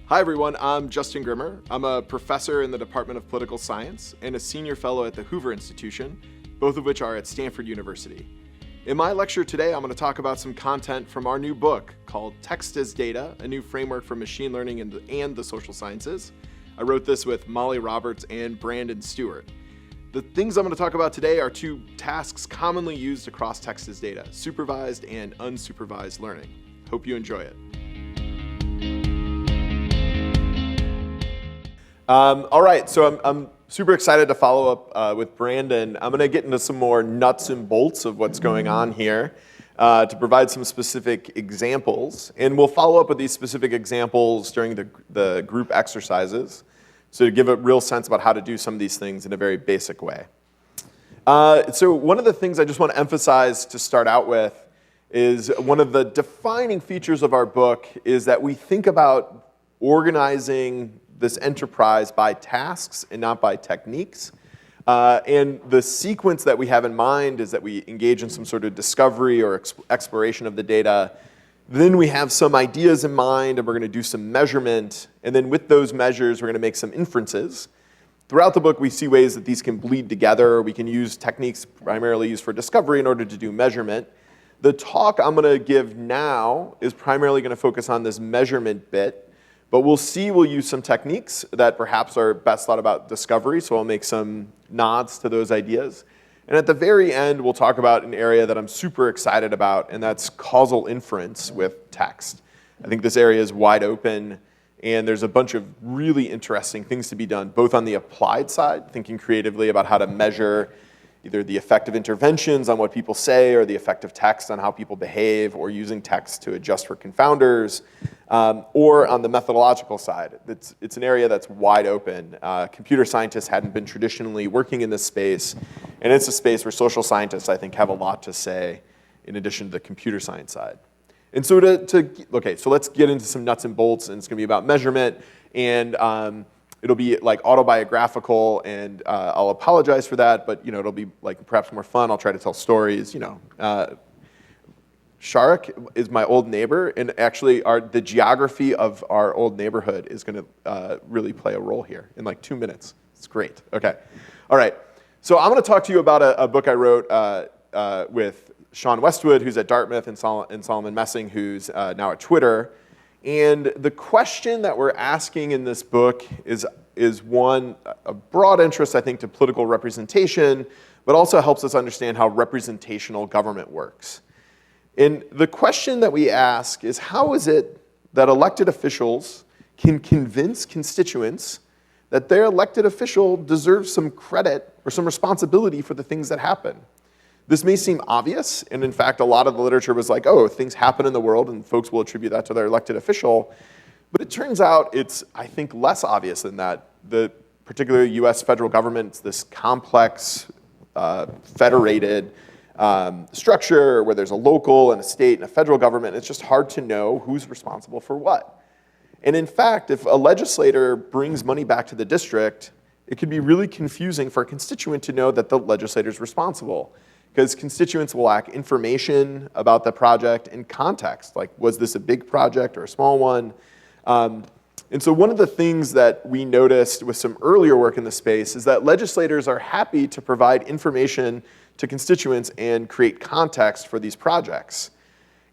Hi everyone, I'm Justin Grimmer. I'm a professor in the Department of Political Science and a senior fellow at the Hoover Institution, both of which are at Stanford University. In my lecture today, I'm going to talk about some content from our new book called Text as Data, a new framework for machine learning and the social sciences. I wrote this with Molly Roberts and Brandon Stewart. The things I'm going to talk about today are two tasks commonly used across text as data, supervised and unsupervised learning. Hope you enjoy it. All right, so I'm super excited to follow up with Brandon. I'm going to get into some more nuts and bolts of what's going on here to provide some specific examples. And we'll follow up with these specific examples during the group exercises, so to give a real sense about how to do some of these things in a very basic way. So one of the things I just want to emphasize to start out with is one of the defining features of our book is that we think about organizing this enterprise by tasks and not by techniques. And the sequence that we have in mind is that we engage in some sort of discovery or exploration of the data. Then we have some ideas in mind, and we're going to do some measurement. And then with those measures, we're going to make some inferences. Throughout the book, we see ways that these can bleed together. We can use techniques primarily used for discovery in order to do measurement. The talk I'm going to give now is primarily going to focus on this measurement bit. But we'll use some techniques that perhaps are best thought about discovery, so I'll make some nods to those ideas. And at the very end, we'll talk about an area that I'm super excited about, and that's causal inference with text. I think this area is wide open, and there's a bunch of really interesting things to be done, both on the applied side, thinking creatively about how to measure either the effect of interventions on what people say or the effect of text on how people behave, or using text to adjust for confounders, or on the methodological side. It's an area that's wide open. Computer scientists hadn't been traditionally working in this space, and it's a space where social scientists, I think, have a lot to say in addition to the computer science side. And so so let's get into some nuts and bolts, and it's going to be about measurement, and it'll be like autobiographical, and I'll apologize for that, but it'll be like perhaps more fun. I'll try to tell stories. Sharik is my old neighbor, and actually the geography of our old neighborhood is going to really play a role here in like 2 minutes. It's great. Okay. All right. So I'm going to talk to you about a book I wrote with Sean Westwood, who's at Dartmouth, and Solomon Messing, who's now at Twitter. And the question that we're asking in this book is one, a broad interest, I think, to political representation, but also helps us understand how representational government works. And the question that we ask is, how is it that elected officials can convince constituents that their elected official deserves some credit or some responsibility for the things that happen? This may seem obvious, and in fact, a lot of the literature was like, oh, things happen in the world, and folks will attribute that to their elected official. But it turns out it's, I think, less obvious than that. The particular US federal government, this complex, federated structure where there's a local and a state and a federal government. It's just hard to know who's responsible for what. And in fact, if a legislator brings money back to the district, it could be really confusing for a constituent to know that the legislator's responsible, because constituents will lack information about the project and context, like was this a big project or a small one? And so one of the things that we noticed with some earlier work in the space is that legislators are happy to provide information to constituents and create context for these projects.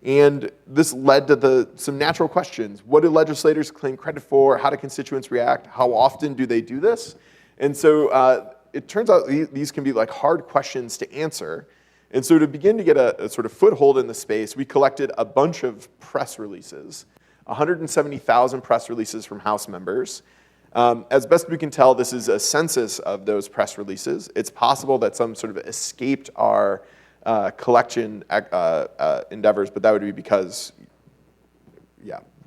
And this led to some natural questions. What do legislators claim credit for? How do constituents react? How often do they do this? And so it turns out these can be like hard questions to answer. And so to begin to get a sort of foothold in the space, we collected a bunch of press releases, 170,000 press releases from House members. As best we can tell, this is a census of those press releases. It's possible that some sort of escaped our collection endeavors, but that would be because,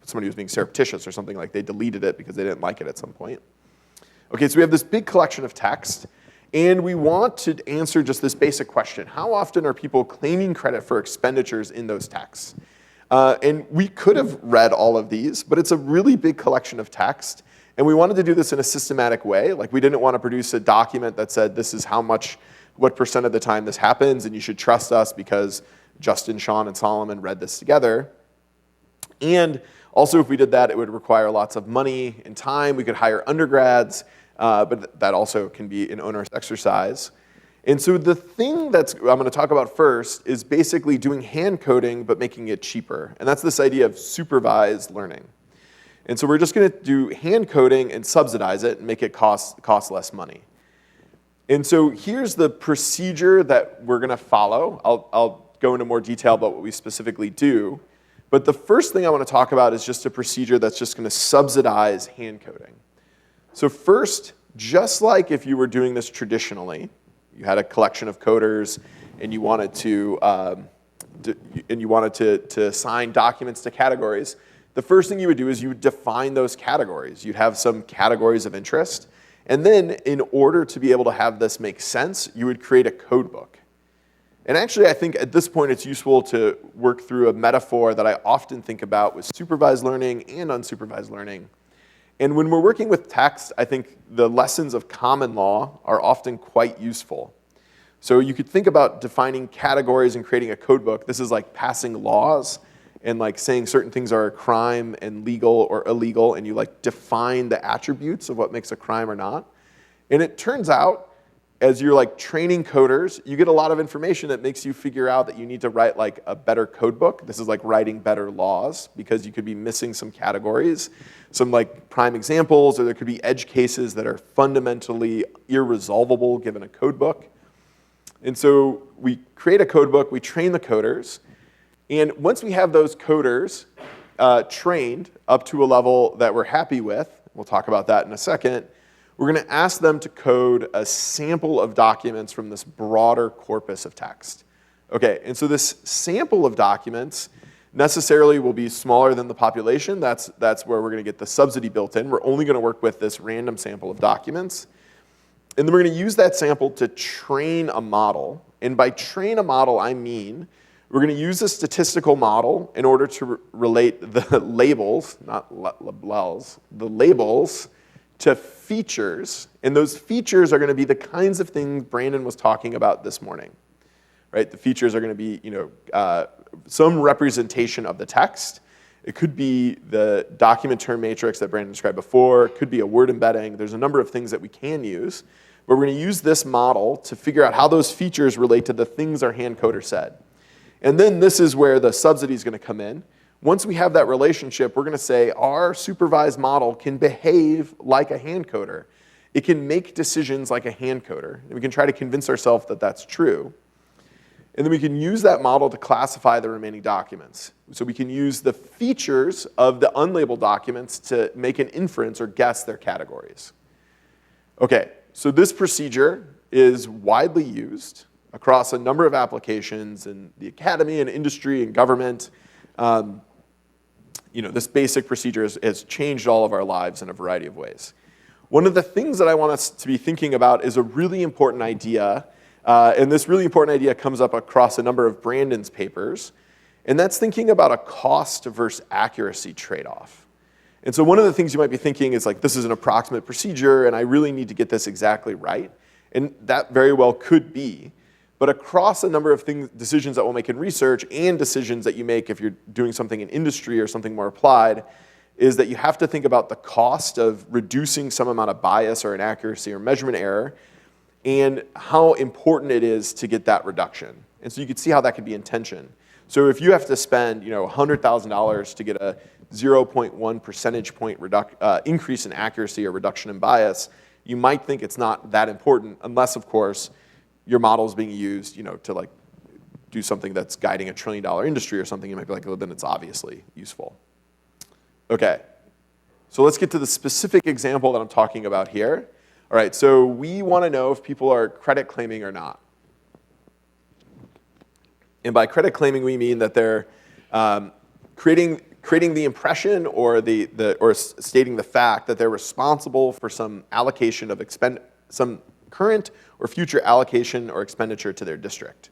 somebody was being surreptitious or something, like they deleted it because they didn't like it at some point. Okay, so we have this big collection of text, and we want to answer just this basic question. How often are people claiming credit for expenditures in those texts? And we could have read all of these, but it's a really big collection of text, and we wanted to do this in a systematic way. Like, we didn't want to produce a document that said this is what percent of the time this happens, and you should trust us because Justin, Sean, and Solomon read this together. And Also, if we did that, it would require lots of money and time. We could hire undergrads, but that also can be an onerous exercise. And so the thing I'm going to talk about first is basically doing hand coding, but making it cheaper. And that's this idea of supervised learning. And so we're just going to do hand coding and subsidize it and make it cost less money. And so here's the procedure that we're going to follow. I'll go into more detail about what we specifically do. But the first thing I want to talk about is just a procedure that's just going to subsidize hand coding. So first, just like if you were doing this traditionally, you had a collection of coders and you wanted to assign documents to categories, the first thing you would do is you would define those categories. You'd have some categories of interest. And then in order to be able to have this make sense, you would create a code book. And actually, I think at this point it's useful to work through a metaphor that I often think about with supervised learning and unsupervised learning. And when we're working with text, I think the lessons of common law are often quite useful. So you could think about defining categories and creating a code book. This is like passing laws and like saying certain things are a crime and legal or illegal, and you like define the attributes of what makes a crime or not. And it turns out, as you're like training coders, you get a lot of information that makes you figure out that you need to write like a better code book. This is like writing better laws because you could be missing some categories, some like prime examples, or there could be edge cases that are fundamentally irresolvable given a code book. And so we create a code book, we train the coders, and once we have those coders trained up to a level that we're happy with, we'll talk about that in a second, we're going to ask them to code a sample of documents from this broader corpus of text. Okay, and so this sample of documents necessarily will be smaller than the population. That's where we're going to get the subsidy built in. We're only going to work with this random sample of documents. And then we're going to use that sample to train a model. And by train a model, I mean we're going to use a statistical model in order to relate the labels, not labels, the labels to features, and those features are going to be the kinds of things Brandon was talking about this morning, right? The features are going to be, some representation of the text. It could be the document term matrix that Brandon described before. It could be a word embedding. There's a number of things that we can use, but we're going to use this model to figure out how those features relate to the things our hand coder said. And then this is where the subsidy is going to come in. Once we have that relationship, we're going to say our supervised model can behave like a hand coder. It can make decisions like a hand coder. And we can try to convince ourselves that that's true. And then we can use that model to classify the remaining documents. So we can use the features of the unlabeled documents to make an inference or guess their categories. Okay, so this procedure is widely used across a number of applications in the academy and industry and government. This basic procedure has changed all of our lives in a variety of ways. One of the things that I want us to be thinking about is a really important idea, and this really important idea comes up across a number of Brandon's papers, and that's thinking about a cost versus accuracy trade-off. And so one of the things you might be thinking is like, this is an approximate procedure, and I really need to get this exactly right, and that very well could be. But across a number of decisions that we'll make in research and decisions that you make if you're doing something in industry or something more applied, is that you have to think about the cost of reducing some amount of bias or inaccuracy or measurement error and how important it is to get that reduction. And so you can see how that could be in tension. So if you have to spend $100,000 to get a 0.1 percentage point increase in accuracy or reduction in bias, you might think it's not that important unless, of course, your model is being used, to like do something that's guiding $1 trillion industry or something. You might be like, well, then it's obviously useful. Okay, so let's get to the specific example that I'm talking about here. All right, so we want to know if people are credit claiming or not. And by credit claiming, we mean that they're creating the impression or stating the fact that they're responsible for some allocation of some current or future allocation or expenditure to their district.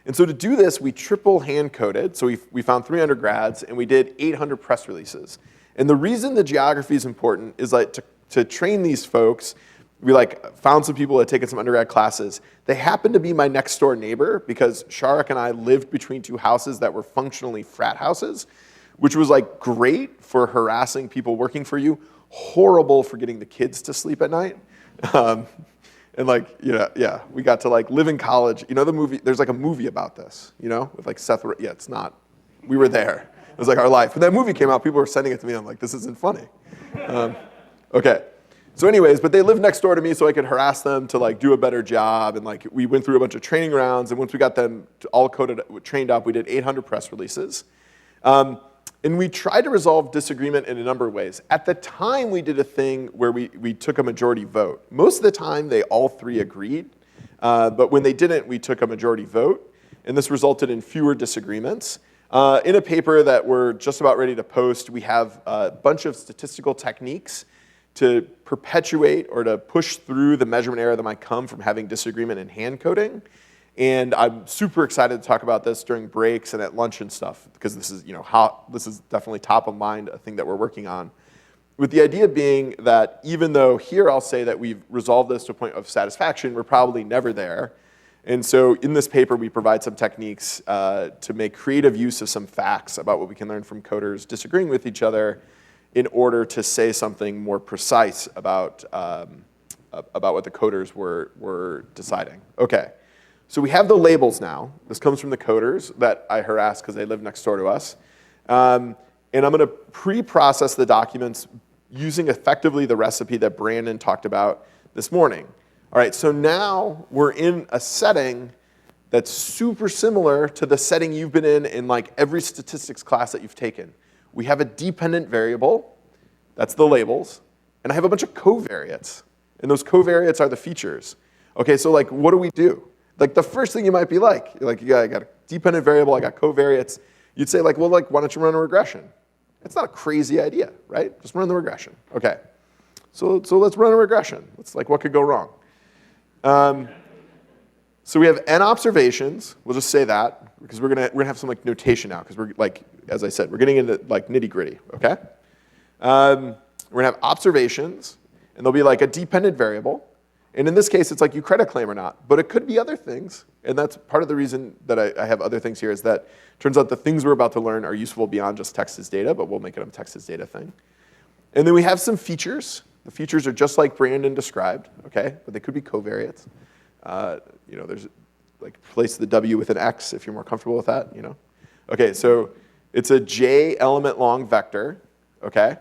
And so to do this, we triple hand-coded. So we found 300 grads, and we did 800 press releases. And the reason the geography is important is like to train these folks, we found some people that had taken some undergrad classes. They happened to be my next door neighbor because Sharik and I lived between two houses that were functionally frat houses. which was like great for harassing people working for you, horrible for getting the kids to sleep at night. And like, yeah, we got to like live in college. You know the movie, there's like a movie about this, with like yeah, it's not, we were there. It was like our life. When that movie came out, people were sending it to me. I'm like, this isn't funny. Okay. So anyways, but they lived next door to me so I could harass them to like do a better job. And like we went through a bunch of training rounds. And once we got them all trained up, we did 800 press releases. And we tried to resolve disagreement in a number of ways. At the time, we did a thing where we took a majority vote. Most of the time, they all three agreed. But when they didn't, we took a majority vote. And this resulted in fewer disagreements. In a paper that we're just about ready to post, we have a bunch of statistical techniques to perpetuate or to push through the measurement error that might come from having disagreement in hand coding. And I'm super excited to talk about this during breaks and at lunch and stuff, because this is, this is definitely top of mind, a thing that we're working on. With the idea being that even though here I'll say that we've resolved this to a point of satisfaction, we're probably never there. And so in this paper, we provide some techniques to make creative use of some facts about what we can learn from coders disagreeing with each other in order to say something more precise about what the coders were deciding. Okay. So we have the labels now. This comes from the coders that I harass because they live next door to us. And I'm going to pre-process the documents using effectively the recipe that Brandon talked about this morning. All right, so now we're in a setting that's super similar to the setting you've been in like every statistics class that you've taken. We have a dependent variable, that's the labels, and I have a bunch of covariates. And those covariates are the features. Okay, so like what do we do? Like the first thing you might be like, you're like, yeah, I got a dependent variable, I got covariates. You'd say like, well, like, why don't you run a regression? It's not a crazy idea, right? Just run the regression. Okay, so let's run a regression. It's like, what could go wrong? So we have n observations. We'll just say that because we're gonna have some like notation now because we're like, as I said, we're getting into like nitty gritty. Okay, we're gonna have observations, and there'll be like a dependent variable. And in this case, it's like you credit claim or not, but it could be other things. And that's part of the reason that I have other things here is that it turns out the things we're about to learn are useful beyond just text as data, but we'll make it a text as data thing. And then we have some features. The features are just like Brandon described, okay? But they could be covariates. There's like replace the W with an X if you're more comfortable with that, Okay, so it's a J element long vector, okay?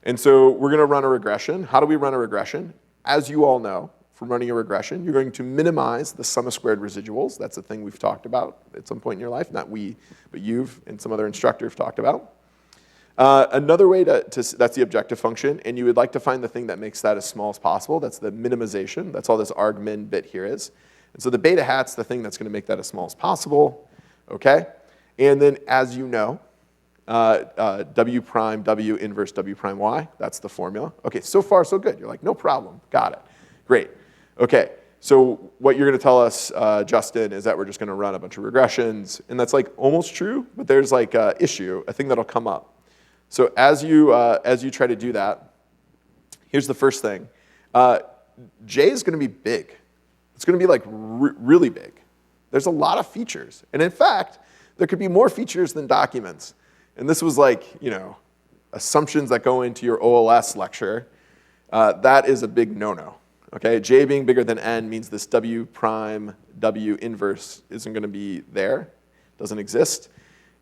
And so we're gonna run a regression. How do we run a regression? As you all know, from running a regression, you're going to minimize the sum of squared residuals. That's a thing we've talked about at some point in your life. Not we, but you've and some other instructor have talked about. Another way that's the objective function, and you would like to find the thing that makes that as small as possible. That's the minimization. That's all this argmin bit here is. And so the beta hat's the thing that's going to make that as small as possible, okay? And then as you know, W prime W inverse W prime Y, that's the formula. Okay, so far so good. You're like, no problem, got it. Great. Okay, so what you're going to tell us, Justin, is that we're just going to run a bunch of regressions, and that's like almost true, but there's like a issue, a thing that'll come up. So as you try to do that, here's the first thing. J is going to be big. It's going to be like really big. There's a lot of features, and in fact, there could be more features than documents. And this was like, assumptions that go into your OLS lecture. That is a big no-no. Okay, J being bigger than N means this W prime W inverse isn't going to be there, doesn't exist.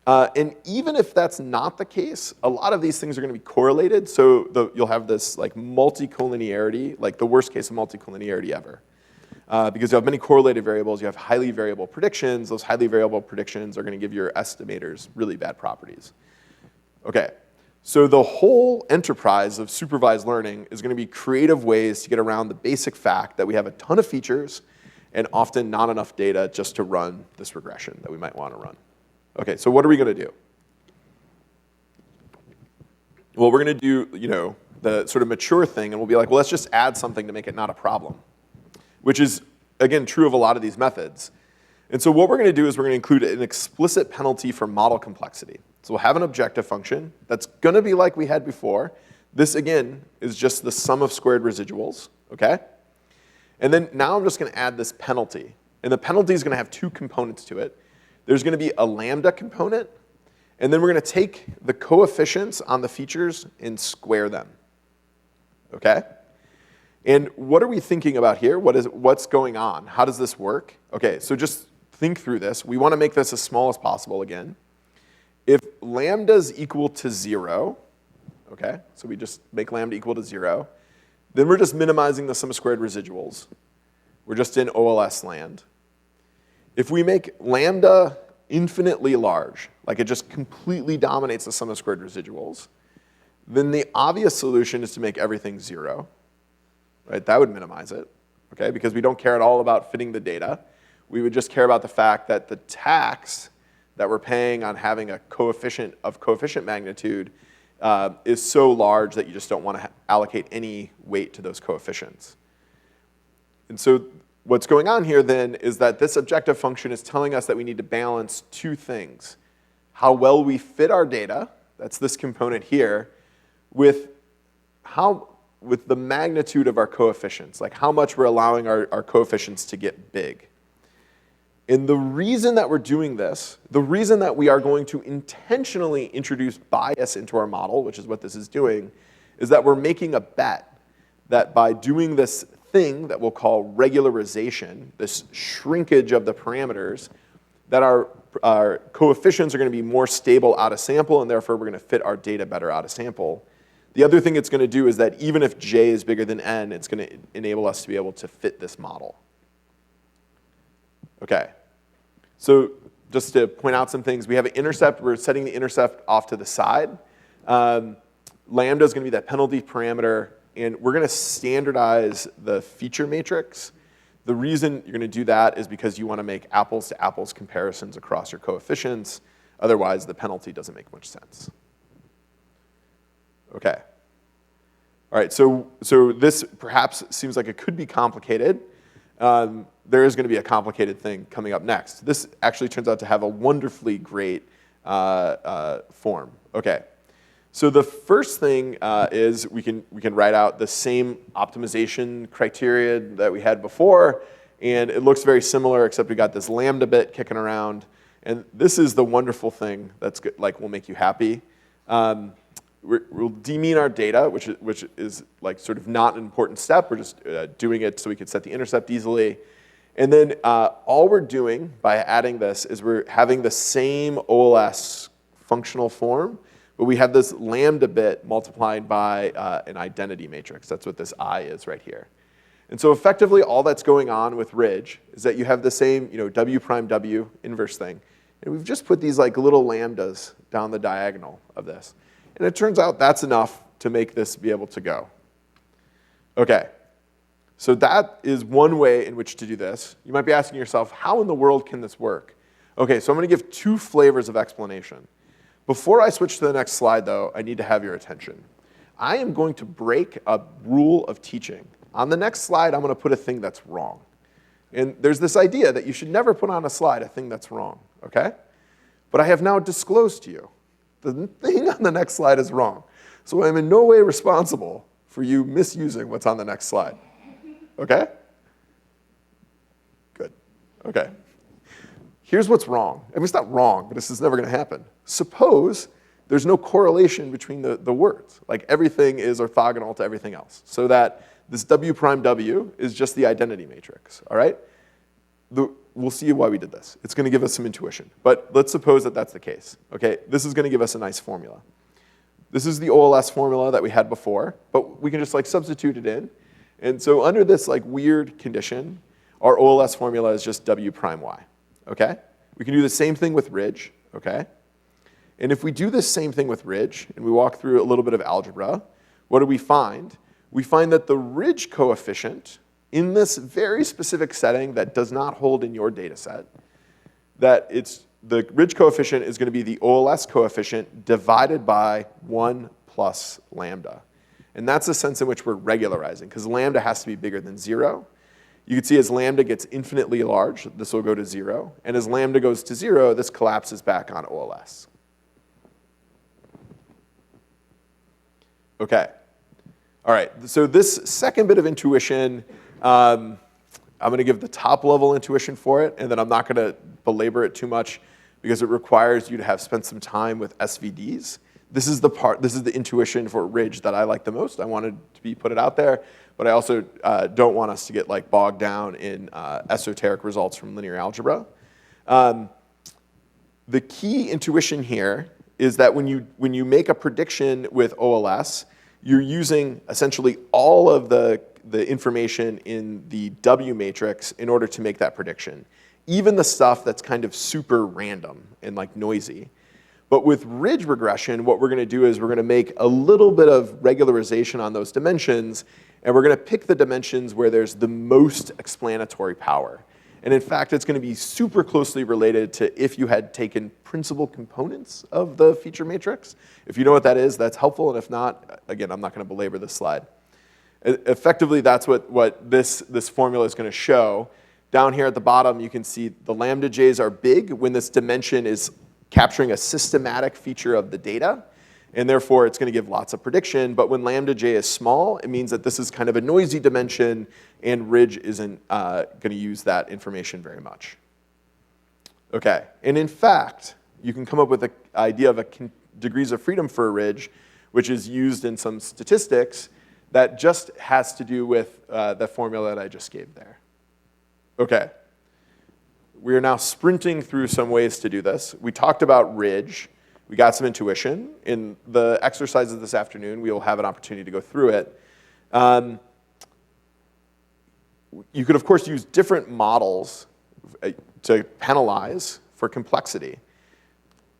And even if that's not the case, a lot of these things are going to be correlated. So you'll have this like multicollinearity, like the worst case of multicollinearity ever. Because you have many correlated variables, you have highly variable predictions. Those highly variable predictions are going to give your estimators really bad properties. Okay, so the whole enterprise of supervised learning is going to be creative ways to get around the basic fact that we have a ton of features and often not enough data just to run this regression that we might want to run. Okay, so what are we going to do? Well, we're going to do, the sort of mature thing, and we'll be like, well, let's just add something to make it not a problem, which is, again, true of a lot of these methods. And so what we're going to do is we're going to include an explicit penalty for model complexity. So we'll have an objective function that's going to be like we had before. This, again, is just the sum of squared residuals, okay? And then now I'm just going to add this penalty. And the penalty is going to have two components to it. There's going to be a lambda component, And then we're going to take the coefficients on the features and square them. Okay? And what are we thinking about here? What's going on? How does this work? Okay, so just think through this. We want to make this as small as possible again. If lambda is equal to 0, okay, so we just make lambda equal to 0, then we're just minimizing the sum of squared residuals. We're just in OLS land. If we make lambda infinitely large, like it just completely dominates the sum of squared residuals, then the obvious solution is to make everything 0. Right? That would minimize it, okay? Because we don't care at all about fitting the data. We would just care about the fact that the tax that we're paying on having a coefficient of coefficient magnitude is so large that you just don't want to allocate any weight to those coefficients. And so what's going on here then is that this objective function is telling us that we need to balance two things. How well we fit our data, that's this component here, with the magnitude of our coefficients, like how much we're allowing our coefficients to get big. And the reason that we're doing this, the reason that we are going to intentionally introduce bias into our model, which is what this is doing, is that we're making a bet that by doing this thing that we'll call regularization, this shrinkage of the parameters, that our coefficients are going to be more stable out of sample, and therefore we're going to fit our data better out of sample. The other thing it's going to do is that even if j is bigger than n, it's going to enable us to be able to fit this model. Okay, so just to point out some things, we have an intercept. We're setting the intercept off to the side. Lambda is going to be that penalty parameter, and we're going to standardize the feature matrix. The reason you're going to do that is because you want to make apples-to-apples comparisons across your coefficients. Otherwise, the penalty doesn't make much sense. Okay. All right, so this perhaps seems like it could be complicated. There is going to be a complicated thing coming up next. This actually turns out to have a wonderfully great form. Okay, so the first thing is we can write out the same optimization criteria that we had before, and it looks very similar, except we got this lambda bit kicking around, and this is the wonderful thing that's good, like will make you happy. We'll demean our data, which is like sort of not an important step. We're just doing it so we can set the intercept easily. And then all we're doing by adding this is we're having the same OLS functional form, but we have this lambda bit multiplied by an identity matrix. That's what this I is right here. And so effectively, all that's going on with Ridge is that you have the same W prime W inverse thing. And we've just put these like little lambdas down the diagonal of this. And it turns out that's enough to make this be able to go. Okay, so that is one way in which to do this. You might be asking yourself, how in the world can this work? Okay, so I'm going to give two flavors of explanation. Before I switch to the next slide, though, I need to have your attention. I am going to break a rule of teaching. On the next slide, I'm going to put a thing that's wrong. And there's this idea that you should never put on a slide a thing that's wrong, okay? But I have now disclosed to you the thing on the next slide is wrong. So I'm in no way responsible for you misusing what's on the next slide. Okay? Good. Okay. Here's what's wrong. I mean, it's not wrong, but this is never going to happen. Suppose there's no correlation between the words. Like everything is orthogonal to everything else. So that this W prime W is just the identity matrix, all right? We'll see why we did this. It's going to give us some intuition. But let's suppose that that's the case. Okay, this is going to give us a nice formula. This is the OLS formula that we had before, but we can just like substitute it in. And so under this like weird condition, our OLS formula is just W prime Y. Okay? We can do the same thing with Ridge. Okay? And if we do this same thing with Ridge, and we walk through a little bit of algebra, what do we find? We find that the Ridge coefficient in this very specific setting that does not hold in your data set, that the Ridge coefficient is going to be the OLS coefficient divided by 1 plus lambda. And that's the sense in which we're regularizing, because lambda has to be bigger than 0. You can see as lambda gets infinitely large, this will go to 0. And as lambda goes to 0, this collapses back on OLS. Okay. All right, so this second bit of intuition, I'm going to give the top level intuition for it, and then I'm not going to belabor it too much. because it requires you to have spent some time with SVDs. This is the intuition for ridge that I like the most. I wanted to put it out there, but I also don't want us to get like bogged down in esoteric results from linear algebra. The key intuition here is that when you make a prediction with OLS, you're using essentially all of the information in the W matrix in order to make that prediction, even the stuff that's kind of super random and like noisy. But with ridge regression, what we're going to do is we're going to make a little bit of regularization on those dimensions, and we're going to pick the dimensions where there's the most explanatory power. And in fact, it's going to be super closely related to if you had taken principal components of the feature matrix. If you know what that is, that's helpful, and if not, again, I'm not going to belabor this slide. Effectively, that's what this formula is going to show. Down here at the bottom, you can see the lambda j's are big when this dimension is capturing a systematic feature of the data, and therefore it's going to give lots of prediction. But when lambda j is small, it means that this is kind of a noisy dimension, and ridge isn't going to use that information very much. Okay, and in fact, you can come up with an idea of degrees of freedom for a ridge, which is used in some statistics that just has to do with the formula that I just gave there. Okay. We are now sprinting through some ways to do this. We talked about ridge. We got some intuition. In the exercises this afternoon, we will have an opportunity to go through it. You could, of course, use different models to penalize for complexity.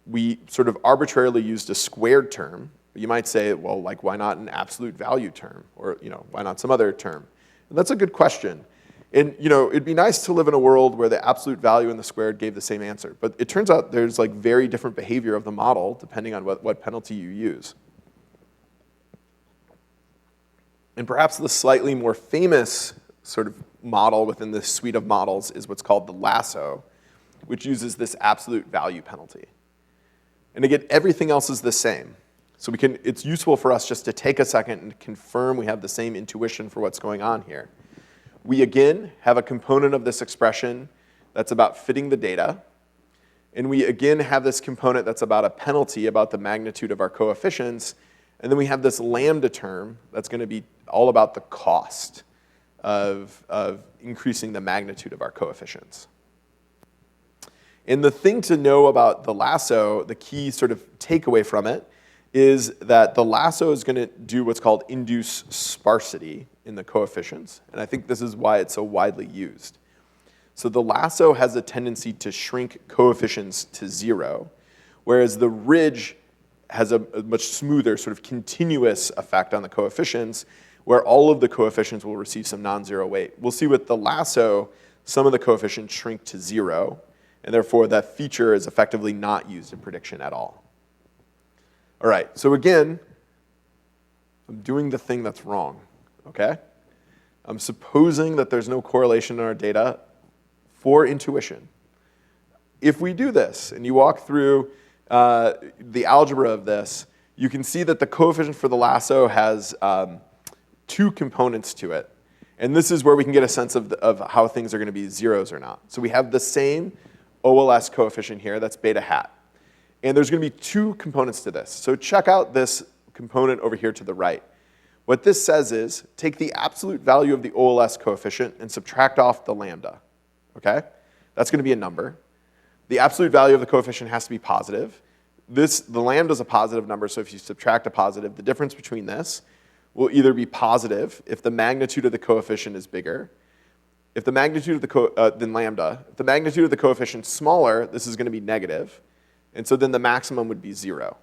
We sort of arbitrarily used a squared term. You might say, well, like, why not an absolute value term? Or, why not some other term? And that's a good question. And it'd be nice to live in a world where the absolute value and the squared gave the same answer. But it turns out there's like very different behavior of the model depending on what penalty you use. And perhaps the slightly more famous sort of model within this suite of models is what's called the lasso, which uses this absolute value penalty. And again, everything else is the same. So it's useful for us just to take a second and confirm we have the same intuition for what's going on here. We, again, have a component of this expression that's about fitting the data. And we, again, have this component that's about a penalty, about the magnitude of our coefficients. And then we have this lambda term that's going to be all about the cost of increasing the magnitude of our coefficients. And the thing to know about the lasso, the key sort of takeaway from it, is that the lasso is going to do what's called induce sparsity in the coefficients. And I think this is why it's so widely used. So the lasso has a tendency to shrink coefficients to 0, whereas the ridge has a much smoother sort of continuous effect on the coefficients, where all of the coefficients will receive some non-zero weight. We'll see with the lasso, some of the coefficients shrink to 0, and therefore that feature is effectively not used in prediction at all. All right, so again, I'm doing the thing that's wrong, okay? I'm supposing that there's no correlation in our data for intuition. If we do this, and you walk through the algebra of this, you can see that the coefficient for the lasso has 2 components to it. And this is where we can get a sense of how things are going to be zeros or not. So we have the same OLS coefficient here, that's beta hat. And there's going to be 2 components to this. So check out this component over here to the right. What this says is, take the absolute value of the OLS coefficient and subtract off the lambda, okay? That's going to be a number. The absolute value of the coefficient has to be positive. The lambda is a positive number, so if you subtract a positive, the difference between this will either be positive if the magnitude of the coefficient is bigger, if the magnitude of than lambda. If the magnitude of the coefficient is smaller, this is going to be negative. And so then the maximum would be 0.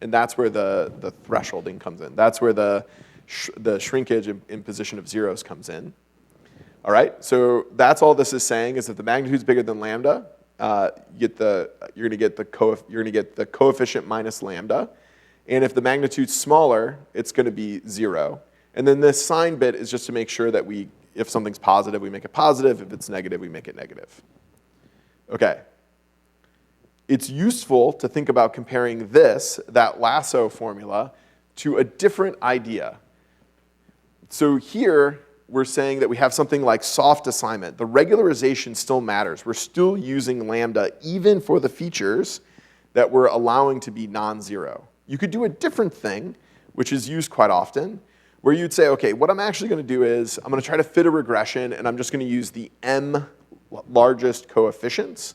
And that's where the thresholding comes in. That's where the shrinkage in position of zeros comes in. All right, so that's all this is saying is if the magnitude is bigger than lambda, you're going to get the coefficient minus lambda. And if the magnitude's smaller, it's going to be 0. And then this sign bit is just to make sure that if something's positive, we make it positive. If it's negative, we make it negative. Okay. It's useful to think about comparing that lasso formula, to a different idea. So here, we're saying that we have something like soft assignment. The regularization still matters. We're still using lambda even for the features that we're allowing to be non-zero. You could do a different thing, which is used quite often, where you'd say, okay, what I'm actually going to do is I'm going to try to fit a regression, and I'm just going to use the m largest coefficients.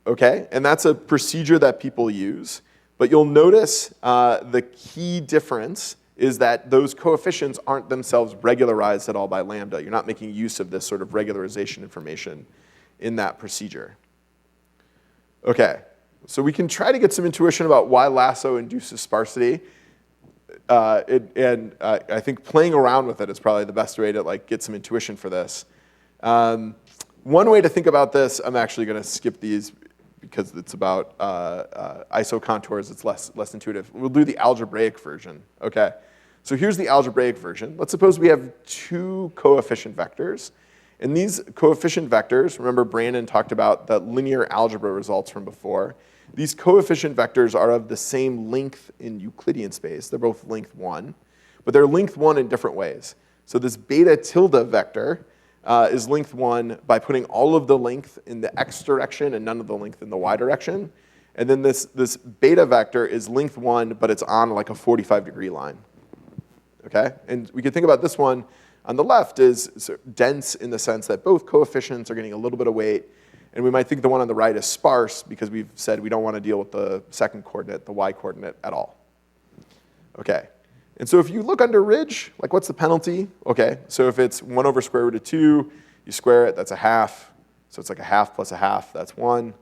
Okay, and that's a procedure that people use. But you'll notice the key difference is that those coefficients aren't themselves regularized at all by lambda. You're not making use of this sort of regularization information in that procedure. Okay, so we can try to get some intuition about why lasso induces sparsity. I think playing around with it is probably the best way to like get some intuition for this. One way to think about this, I'm actually going to skip these because it's about isocontours. It's less intuitive. We'll do the algebraic version. Okay. So here's the algebraic version. Let's suppose we have two coefficient vectors. And these coefficient vectors, remember Brandon talked about the linear algebra results from before. These coefficient vectors are of the same length in Euclidean space. They're both length 1. But they're length 1 in different ways. So this beta tilde vector is length 1 by putting all of the length in the x direction and none of the length in the y direction. And then this beta vector is length 1, but it's on like a 45-degree line. Okay? And we can think about this one on the left is dense in the sense that both coefficients are getting a little bit of weight. And we might think the one on the right is sparse because we've said we don't want to deal with the second coordinate, the y coordinate, at all. Okay. And so if you look under ridge, like what's the penalty? Okay, so if it's 1 over square root of 2, you square it, that's a half. So it's like a half plus a half, that's 1.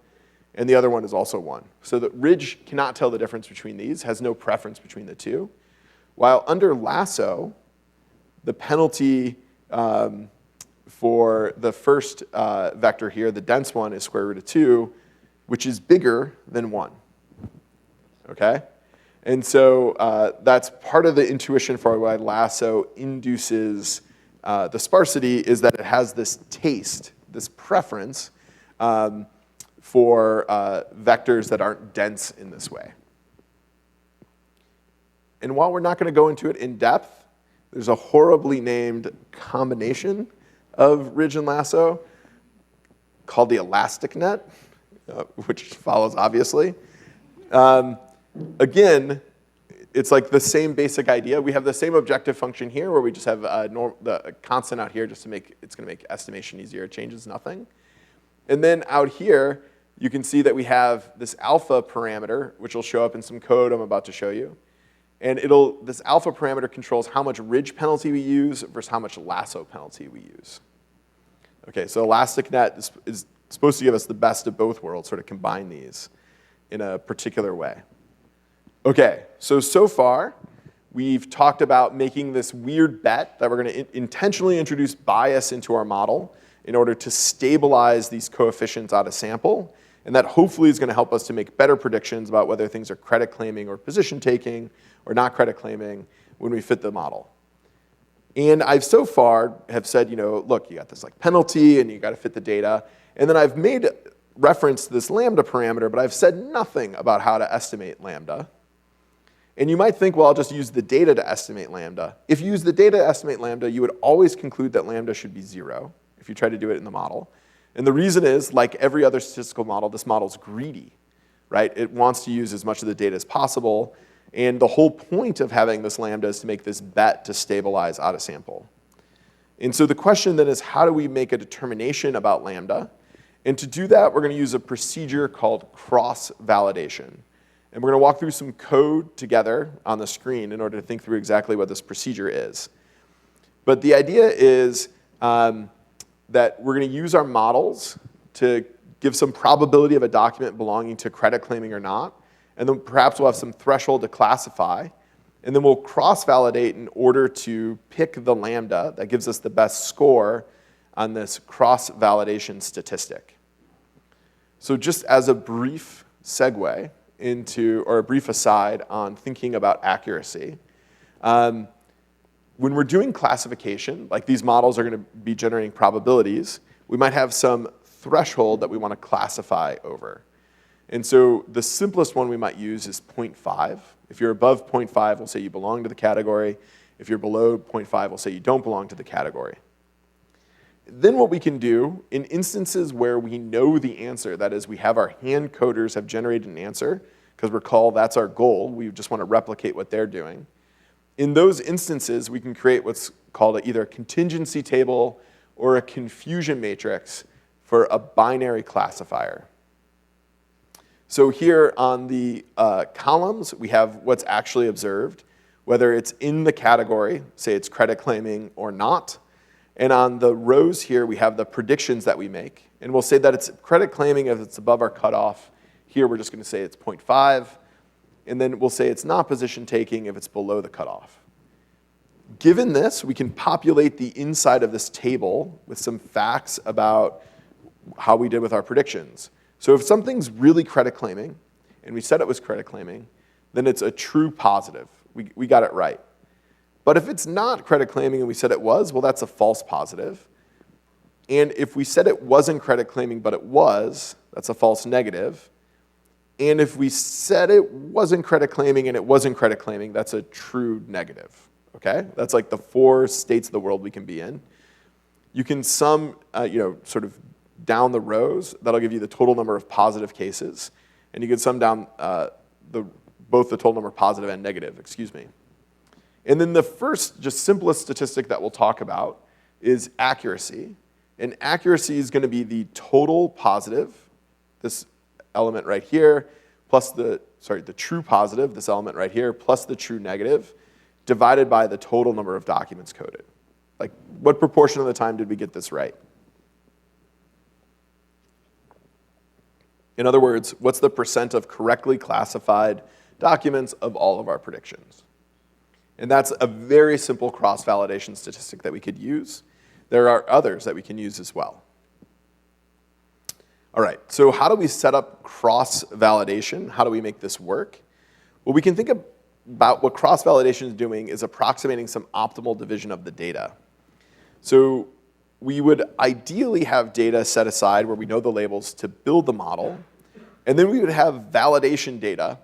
And the other one is also 1. So the ridge cannot tell the difference between these, has no preference between the two. While under lasso, the penalty for the first vector here, the dense one, is square root of 2, which is bigger than 1. Okay? And so that's part of the intuition for why lasso induces the sparsity is that it has this taste, this preference for vectors that aren't dense in this way. And while we're not going to go into it in depth, there's a horribly named combination of ridge and lasso called the elastic net, which follows obviously. Again, it's like the same basic idea. We have the same objective function here where we just have the constant out here just to make, it's going to make estimation easier. It changes nothing. And then out here, you can see that we have this alpha parameter, which will show up in some code I'm about to show you. And this alpha parameter controls how much ridge penalty we use versus how much lasso penalty we use. Okay, so elastic net is supposed to give us the best of both worlds, sort of combine these in a particular way. Okay, so far, we've talked about making this weird bet that we're going to intentionally introduce bias into our model in order to stabilize these coefficients out of sample. And that hopefully is going to help us to make better predictions about whether things are credit claiming or position taking or not credit claiming when we fit the model. And I've so far have said, look, you got this like penalty and you got to fit the data. And then I've made reference to this lambda parameter, but I've said nothing about how to estimate lambda. And you might think, well, I'll just use the data to estimate lambda. If you use the data to estimate lambda, you would always conclude that lambda should be 0 if you try to do it in the model. And the reason is, like every other statistical model, this model's greedy, right? It wants to use as much of the data as possible. And the whole point of having this lambda is to make this bet to stabilize out of sample. And so the question then is, how do we make a determination about lambda? And to do that, we're going to use a procedure called cross-validation. And we're going to walk through some code together on the screen in order to think through exactly what this procedure is. But the idea is that we're going to use our models to give some probability of a document belonging to credit claiming or not. And then perhaps we'll have some threshold to classify. And then we'll cross-validate in order to pick the lambda that gives us the best score on this cross-validation statistic. So just as a brief segue into, or a brief aside on thinking about accuracy, when we're doing classification, like these models are going to be generating probabilities, we might have some threshold that we want to classify over. And so the simplest one we might use is 0.5. If you're above 0.5, we'll say you belong to the category. If you're below 0.5, we'll say you don't belong to the category. Then what we can do, in instances where we know the answer, that is, we have our hand coders have generated an answer, because recall, that's our goal. We just want to replicate what they're doing. In those instances, we can create what's called either a contingency table or a confusion matrix for a binary classifier. So here on the columns, we have what's actually observed, whether it's in the category, say it's credit claiming or not. And on the rows here, we have the predictions that we make. And we'll say that it's credit claiming if it's above our cutoff. Here, we're just going to say it's 0.5. And then we'll say it's not position taking if it's below the cutoff. Given this, we can populate the inside of this table with some facts about how we did with our predictions. So if something's really credit claiming, and we said it was credit claiming, then it's a true positive. We got it right. But if it's not credit claiming and we said it was, well, that's a false positive. And if we said it wasn't credit claiming but it was, that's a false negative. And if we said it wasn't credit claiming and it wasn't credit claiming, that's a true negative. Okay? That's like the 4 states of the world we can be in. You can sum, sort of down the rows. That'll give you the total number of positive cases. And you can sum down both the total number of positive and negative, And then the first, just simplest statistic that we'll talk about is accuracy. And accuracy is going to be the total positive, this element right here, plus the true positive, this element right here, plus the true negative, divided by the total number of documents coded. Like, what proportion of the time did we get this right? In other words, what's the percent of correctly classified documents of all of our predictions? And that's a very simple cross-validation statistic that we could use. There are others that we can use as well. All right, so how do we set up cross-validation? How do we make this work? Well, we can think about what cross-validation is doing is approximating some optimal division of the data. So we would ideally have data set aside where we know the labels to build the model, and then we would have validation data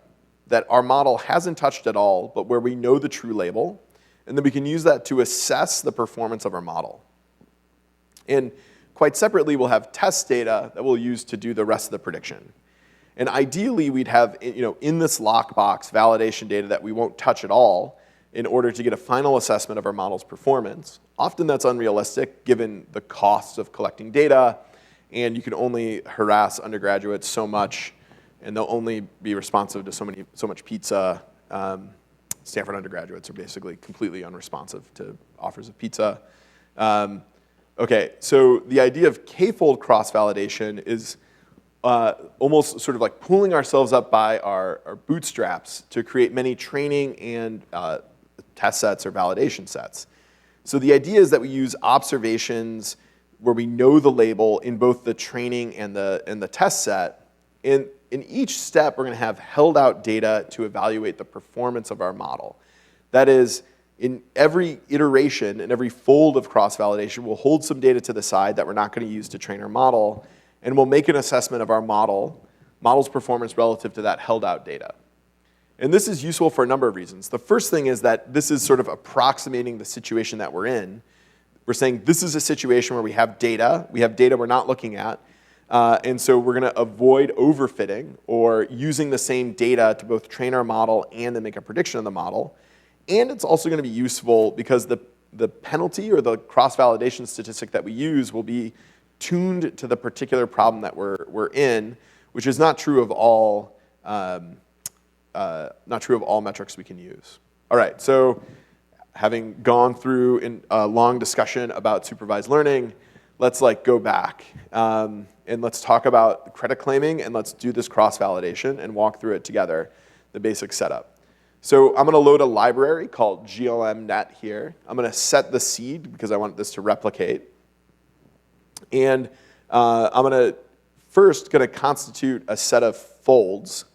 that our model hasn't touched at all, but where we know the true label, and then we can use that to assess the performance of our model. And quite separately, we'll have test data that we'll use to do the rest of the prediction. And ideally, we'd have in this lockbox validation data that we won't touch at all in order to get a final assessment of our model's performance. Often that's unrealistic given the costs of collecting data, and you can only harass undergraduates so much, and they'll only be responsive to so much pizza. Stanford undergraduates are basically completely unresponsive to offers of pizza. Okay, so the idea of k-fold cross-validation is almost sort of like pulling ourselves up by our bootstraps to create many training and test sets or validation sets. So the idea is that we use observations where we know the label in both the training and the test set. In each step, we're going to have held out data to evaluate the performance of our model. That is, in every iteration, in every fold of cross-validation, we'll hold some data to the side that we're not going to use to train our model, and we'll make an assessment of our model's performance relative to that held out data. And this is useful for a number of reasons. The first thing is that this is sort of approximating the situation that we're in. We're saying this is a situation where we have data we're not looking at, and so we're going to avoid overfitting or using the same data to both train our model and then make a prediction of the model. And it's also going to be useful because the penalty or the cross-validation statistic that we use will be tuned to the particular problem that we're in, which is not true of all metrics we can use. All right, so having gone through a long discussion about supervised learning, let's go back and let's talk about credit claiming, and let's do this cross-validation and walk through it together, the basic setup. So I'm going to load a library called glmnet here. I'm going to set the seed because I want this to replicate. And I'm first going to constitute a set of folds.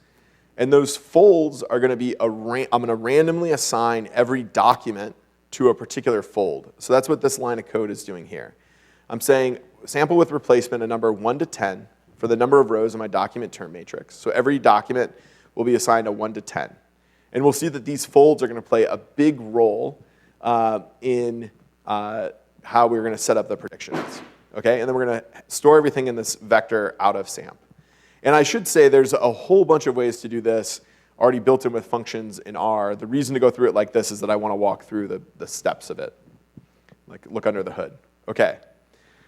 And those folds are going to be I'm going to randomly assign every document to a particular fold. So that's what this line of code is doing here. I'm saying sample with replacement a number 1 to 10 for the number of rows in my document term matrix. So every document will be assigned a 1 to 10. And we'll see that these folds are going to play a big role in how we're going to set up the predictions. Okay, and then we're going to store everything in this vector out of SAMP. And I should say there's a whole bunch of ways to do this already built in with functions in R. The reason to go through it like this is that I want to walk through the steps of it, like look under the hood. Okay,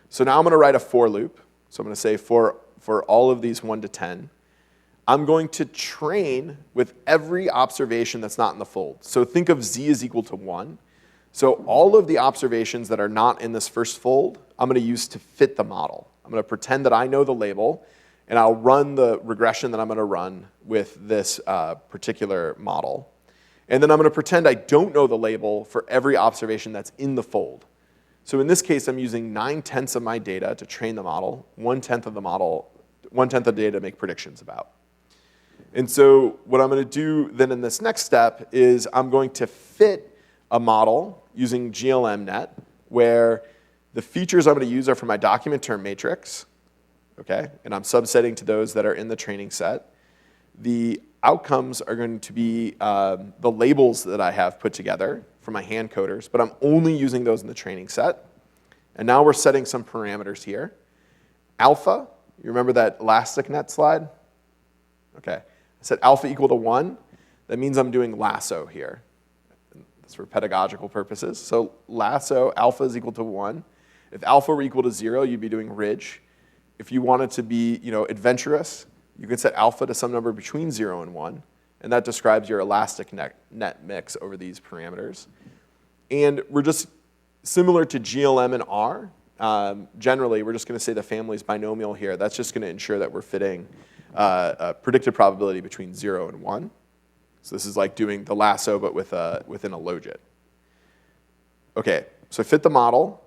so now I'm going to write a for loop. So I'm going to say for all of these 1 to 10, I'm going to train with every observation that's not in the fold. So think of z is equal to 1. So all of the observations that are not in this first fold, I'm going to use to fit the model. I'm going to pretend that I know the label, and I'll run the regression that I'm going to run with this particular model. And then I'm going to pretend I don't know the label for every observation that's in the fold. So in this case, I'm using 9/10 of my data to train the model, 1/10 of the model, 1/10 of data to make predictions about. And so what I'm going to do then in this next step is I'm going to fit a model using GLMNet, where the features I'm going to use are for my document term matrix, okay? And I'm subsetting to those that are in the training set. The outcomes are going to be the labels that I have put together for my hand coders, but I'm only using those in the training set. And now we're setting some parameters here. Alpha, you remember that ElasticNet slide? Okay, I set alpha equal to 1. That means I'm doing lasso here. That's for pedagogical purposes. So lasso, alpha is equal to 1. If alpha were equal to 0, you'd be doing ridge. If you wanted to be adventurous, you could set alpha to some number between 0 and 1. And that describes your elastic net mix over these parameters. And we're just similar to GLM and R. Generally, we're just going to say the family is binomial here. That's just going to ensure that we're fitting a predicted probability between 0 and 1. So this is like doing the lasso, but within a logit. Okay, so fit the model.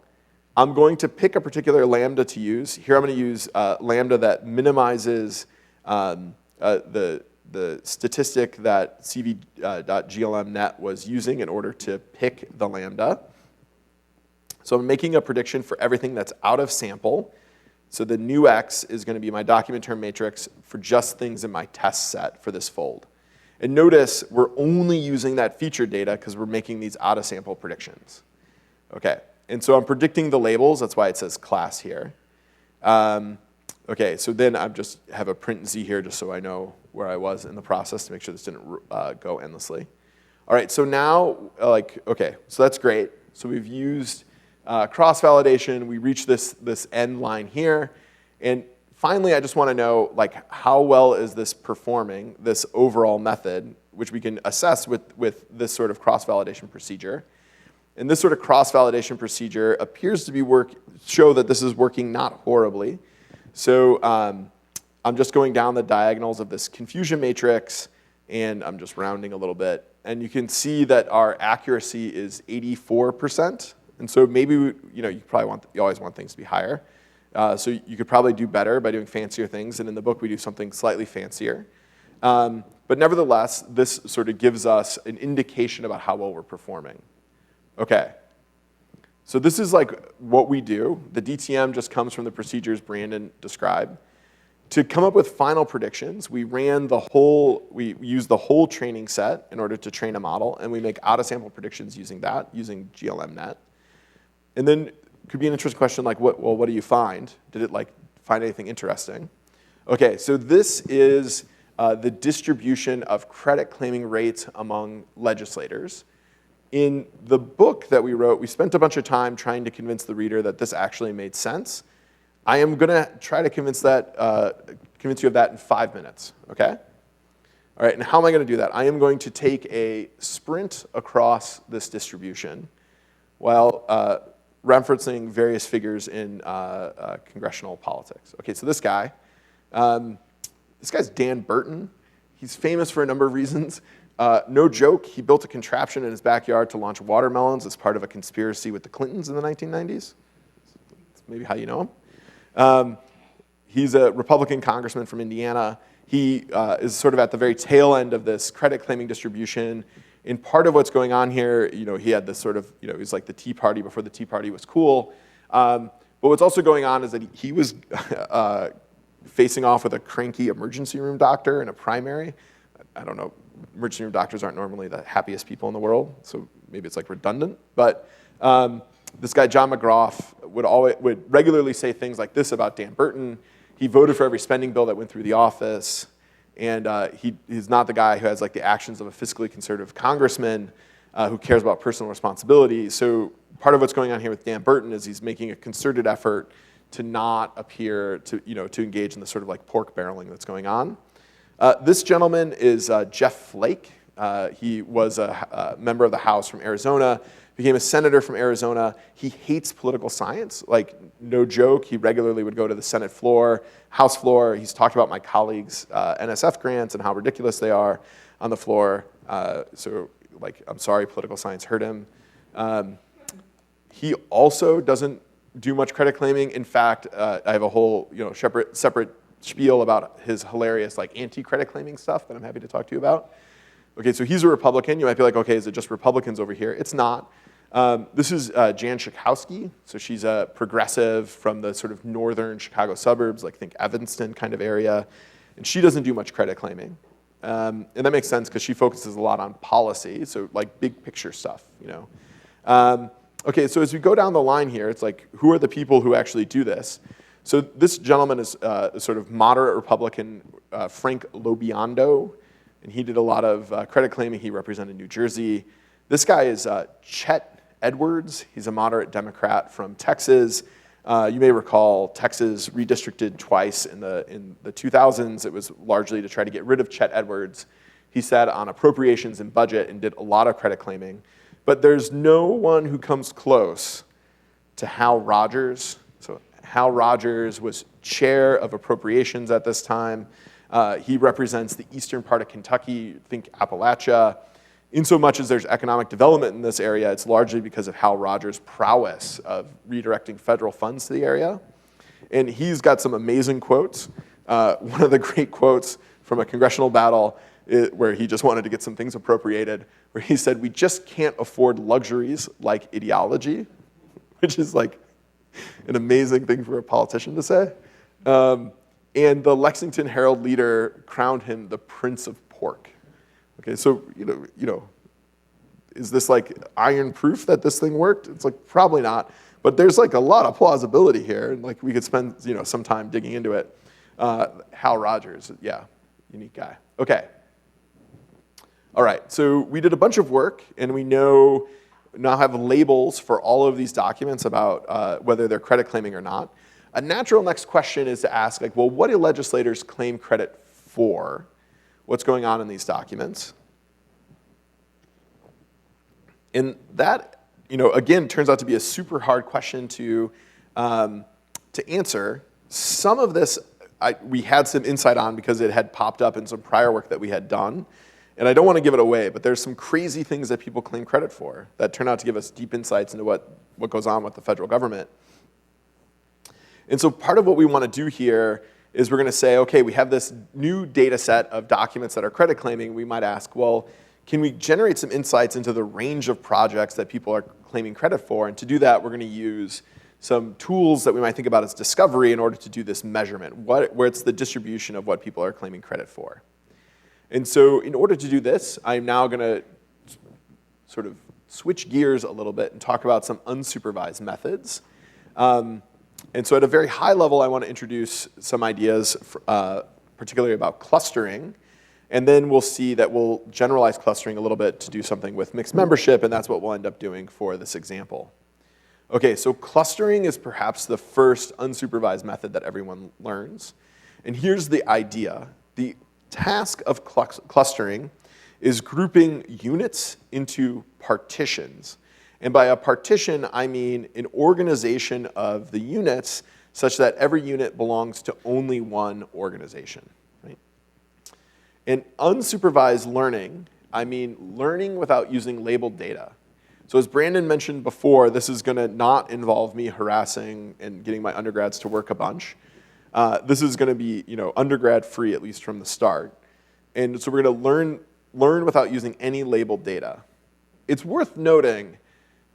I'm going to pick a particular lambda to use. Here I'm going to use lambda that minimizes the statistic that cv.glmnet was using in order to pick the lambda. So I'm making a prediction for everything that's out of sample. So the new x is going to be my document term matrix for just things in my test set for this fold. And notice we're only using that feature data because we're making these out of sample predictions. Okay, and so I'm predicting the labels. That's why it says class here. Okay, so then I just have a print z here just so I know where I was in the process to make sure this didn't go endlessly. All right, so now, okay, so that's great. So we've used cross-validation. We reached this end line here. And finally, I just want to know how well is this performing, this overall method, which we can assess with this sort of cross-validation procedure. And this sort of cross-validation procedure appears to show that this is working not horribly. So I'm just going down the diagonals of this confusion matrix, and I'm just rounding a little bit. And you can see that our accuracy is 84%. And so maybe you always want things to be higher. So you could probably do better by doing fancier things. And in the book, we do something slightly fancier. But nevertheless, this sort of gives us an indication about how well we're performing. Okay. So this is what we do. The DTM just comes from the procedures Brandon described. To come up with final predictions, we used the whole training set in order to train a model, and we make out-of-sample predictions using GLMNet. And then could be an interesting question what do you find? Did it find anything interesting? Okay, so this is the distribution of credit claiming rates among legislators. In the book that we wrote, we spent a bunch of time trying to convince the reader that this actually made sense. I am going to try to convince you of that in 5 minutes, okay? All right, and how am I going to do that? I am going to take a sprint across this distribution while referencing various figures in congressional politics. Okay, so this guy's Dan Burton. He's famous for a number of reasons. No joke, he built a contraption in his backyard to launch watermelons as part of a conspiracy with the Clintons in the 1990s. That's maybe how you know him. He's a Republican congressman from Indiana. He is sort of at the very tail end of this credit claiming distribution. And part of what's going on here, he had this sort of, he was like the Tea Party before the Tea Party was cool. But what's also going on is that he was facing off with a cranky emergency room doctor in a primary. I don't know emergency room doctors aren't normally the happiest people in the world, so maybe it's like redundant. But this guy, John McGrath, would regularly say things like this about Dan Burton. He voted for every spending bill that went through the office, and he's not the guy who has like the actions of a fiscally conservative congressman who cares about personal responsibility. So part of what's going on here with Dan Burton is he's making a concerted effort to not appear to engage in the sort of like pork barreling that's going on. This gentleman is Jeff Flake. He was a member of the House from Arizona, became a senator from Arizona. He hates political science, like no joke. He regularly would go to the Senate floor, House floor. He's talked about my colleagues' NSF grants and how ridiculous they are on the floor. So like, I'm sorry, political science hurt him. He also doesn't do much credit claiming. In fact, I have a whole separate spiel about his hilarious like anti-credit claiming stuff that I'm happy to talk to you about. Okay, so he's a Republican. You might be like, okay, is it just Republicans over here? It's not. This is Jan Schakowsky. So she's a progressive from the sort of northern Chicago suburbs, like think Evanston kind of area. And she doesn't do much credit claiming. And that makes sense because she focuses a lot on policy, so like big picture stuff, Okay, so as we go down the line here, it's like, who are the people who actually do this? So this gentleman is a sort of moderate Republican, Frank Lobiondo, and he did a lot of credit claiming. He represented New Jersey. This guy is Chet Edwards. He's a moderate Democrat from Texas. You may recall Texas redistricted twice in the 2000s. It was largely to try to get rid of Chet Edwards. He sat on appropriations and budget and did a lot of credit claiming. But there's no one who comes close to Hal Rogers. So Hal Rogers was chair of appropriations at this time. He represents the eastern part of Kentucky, think Appalachia. In so much as there's economic development in this area, it's largely because of Hal Rogers' prowess of redirecting federal funds to the area. And he's got some amazing quotes. One of the great quotes from a congressional battle where he just wanted to get some things appropriated, where he said, "We just can't afford luxuries like ideology," which is like an amazing thing for a politician to say. And the Lexington Herald leader crowned him the Prince of Pork. Okay, so is this like iron proof that this thing worked? It's like probably not, but there's like a lot of plausibility here, and like we could spend some time digging into it. Hal Rogers, yeah, unique guy. Okay. All right, so we did a bunch of work, and we now have labels for all of these documents about whether they're credit claiming or not. A natural next question is to ask, like, well, what do legislators claim credit for? What's going on in these documents? And that, again, turns out to be a super hard question to answer. Some of this we had some insight on because it had popped up in some prior work that we had done. And I don't want to give it away, but there's some crazy things that people claim credit for that turn out to give us deep insights into what goes on with the federal government. And so part of what we want to do here is we're going to say, okay, we have this new data set of documents that are credit claiming. We might ask, well, can we generate some insights into the range of projects that people are claiming credit for? And to do that, we're going to use some tools that we might think about as discovery in order to do this measurement, where it's the distribution of what people are claiming credit for. And so in order to do this, I'm now going to sort of switch gears a little bit and talk about some unsupervised methods. And so at a very high level, I want to introduce some ideas, particularly about clustering. And then we'll see that we'll generalize clustering a little bit to do something with mixed membership, and that's what we'll end up doing for this example. Okay, so clustering is perhaps the first unsupervised method that everyone learns. And here's the idea. The task of clustering is grouping units into partitions. And by a partition, I mean an organization of the units such that every unit belongs to only one organization. Right? And unsupervised learning, I mean learning without using labeled data. So as Brandon mentioned before, this is going to not involve me harassing and getting my undergrads to work a bunch. This is going to be undergrad free, at least from the start. And so we're going to learn without using any labeled data. It's worth noting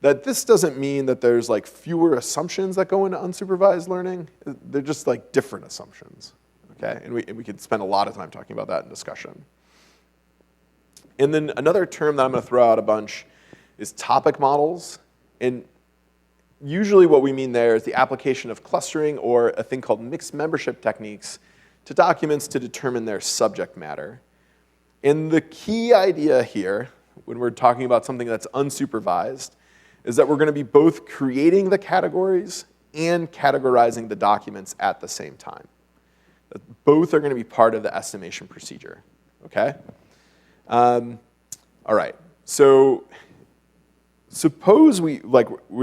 that this doesn't mean that there's like fewer assumptions that go into unsupervised learning. They're just like different assumptions, okay? And we could spend a lot of time talking about that in discussion. And then another term that I'm going to throw out a bunch is topic models. And usually what we mean there is the application of clustering or a thing called mixed membership techniques to documents to determine their subject matter. And the key idea here, when we're talking about something that's unsupervised, is that we're going to be both creating the categories and categorizing the documents at the same time. Both are going to be part of the estimation procedure, okay? All right, so suppose we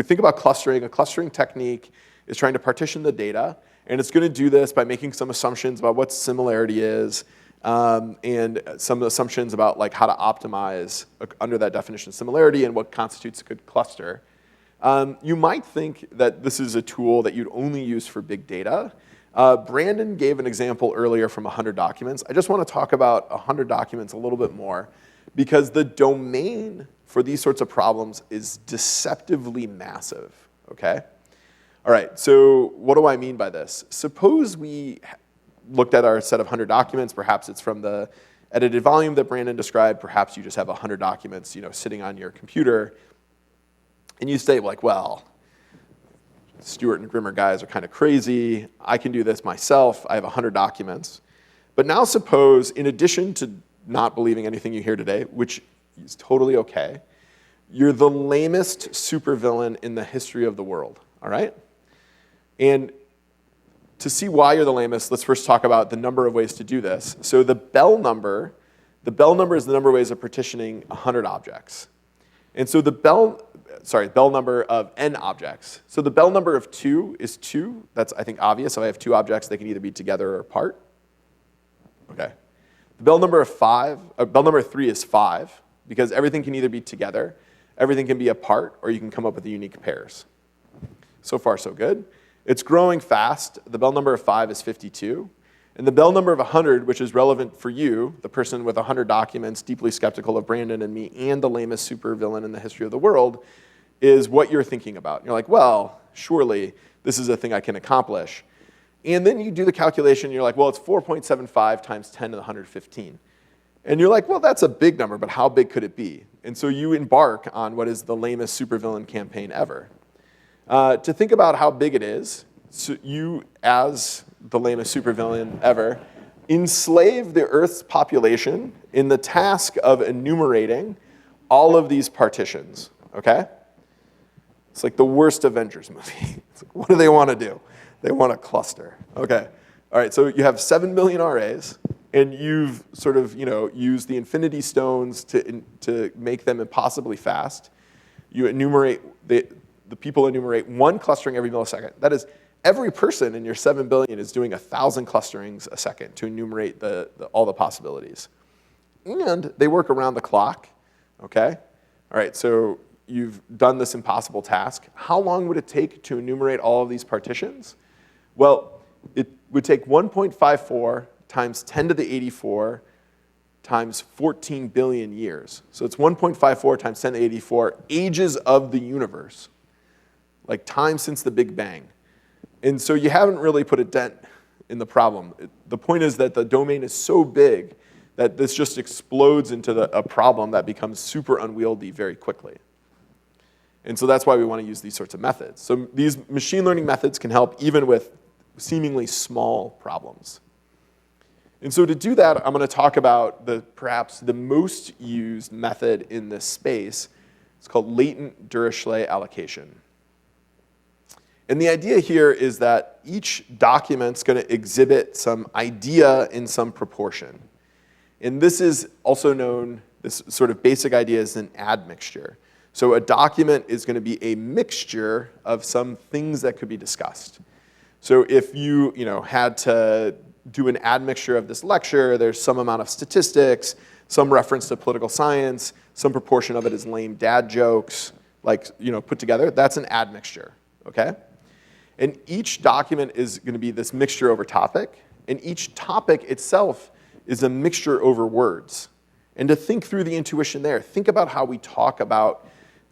think about clustering. A clustering technique is trying to partition the data, and it's going to do this by making some assumptions about what similarity is, and some assumptions about like how to optimize under that definition of similarity and what constitutes a good cluster. You might think that this is a tool that you'd only use for big data. Brandon gave an example earlier from 100 documents. I just want to talk about 100 documents a little bit more because the domain for these sorts of problems is deceptively massive, okay? All right, so what do I mean by this? Suppose we looked at our set of 100 documents. Perhaps it's from the edited volume that Brandon described. Perhaps you just have 100 documents, sitting on your computer. And you say, like, well, Stewart and Grimmer guys are kind of crazy. I can do this myself. I have 100 documents. But now suppose, in addition to not believing anything you hear today, which is totally okay, you're the lamest supervillain in the history of the world, all right? And to see why you're the lamest, let's first talk about the number of ways to do this. So the bell number is the number of ways of partitioning 100 objects. And so the bell number of n objects. So the bell number of 2 is 2. That's, I think, obvious. If I have 2 objects, they can either be together or apart. Okay. The bell number of 3 is 5, because everything can either be together, everything can be apart, or you can come up with unique pairs. So far, so good. It's growing fast. The bell number of 5 is 52. And the bell number of 100, which is relevant for you, the person with 100 documents, deeply skeptical of Brandon and me, and the lamest supervillain in the history of the world, is what you're thinking about. You're like, well, surely this is a thing I can accomplish. And then you do the calculation, and you're like, well, it's 4.75 times 10 to the 115. And you're like, well, that's a big number, but how big could it be? And so you embark on what is the lamest supervillain campaign ever. To think about how big it is, so you, as the lamest supervillain ever, enslave the Earth's population in the task of enumerating all of these partitions, okay? It's like the worst Avengers movie. It's like, what do they want to do? They want to cluster. Okay. All right, so you have 7 million RAs, and you've sort of, used the infinity stones to make them impossibly fast. You enumerate, the people enumerate 1 clustering every millisecond. That is, every person in your 7 billion is doing 1,000 clusterings a second to enumerate all the possibilities. And they work around the clock, okay? All right, so you've done this impossible task. How long would it take to enumerate all of these partitions? Well, it would take 1.54 times 10 to the 84 times 14 billion years. So it's 1.54 times 10 to the 84 ages of the universe, like time since the Big Bang. And so you haven't really put a dent in the problem. The point is that the domain is so big that this just explodes into a problem that becomes super unwieldy very quickly. And so that's why we want to use these sorts of methods. So these machine learning methods can help even with seemingly small problems. And so to do that, I'm going to talk about perhaps the most used method in this space. It's called latent Dirichlet allocation. And the idea here is that each document's going to exhibit some idea in some proportion. And this is also known, this sort of basic idea is an admixture. So a document is going to be a mixture of some things that could be discussed. So if you had to do an admixture of this lecture, there's some amount of statistics, some reference to political science, some proportion of it is lame dad jokes, put together. That's an admixture, okay? And each document is going to be this mixture over topic, and each topic itself is a mixture over words. And to think through the intuition there, think about how we talk about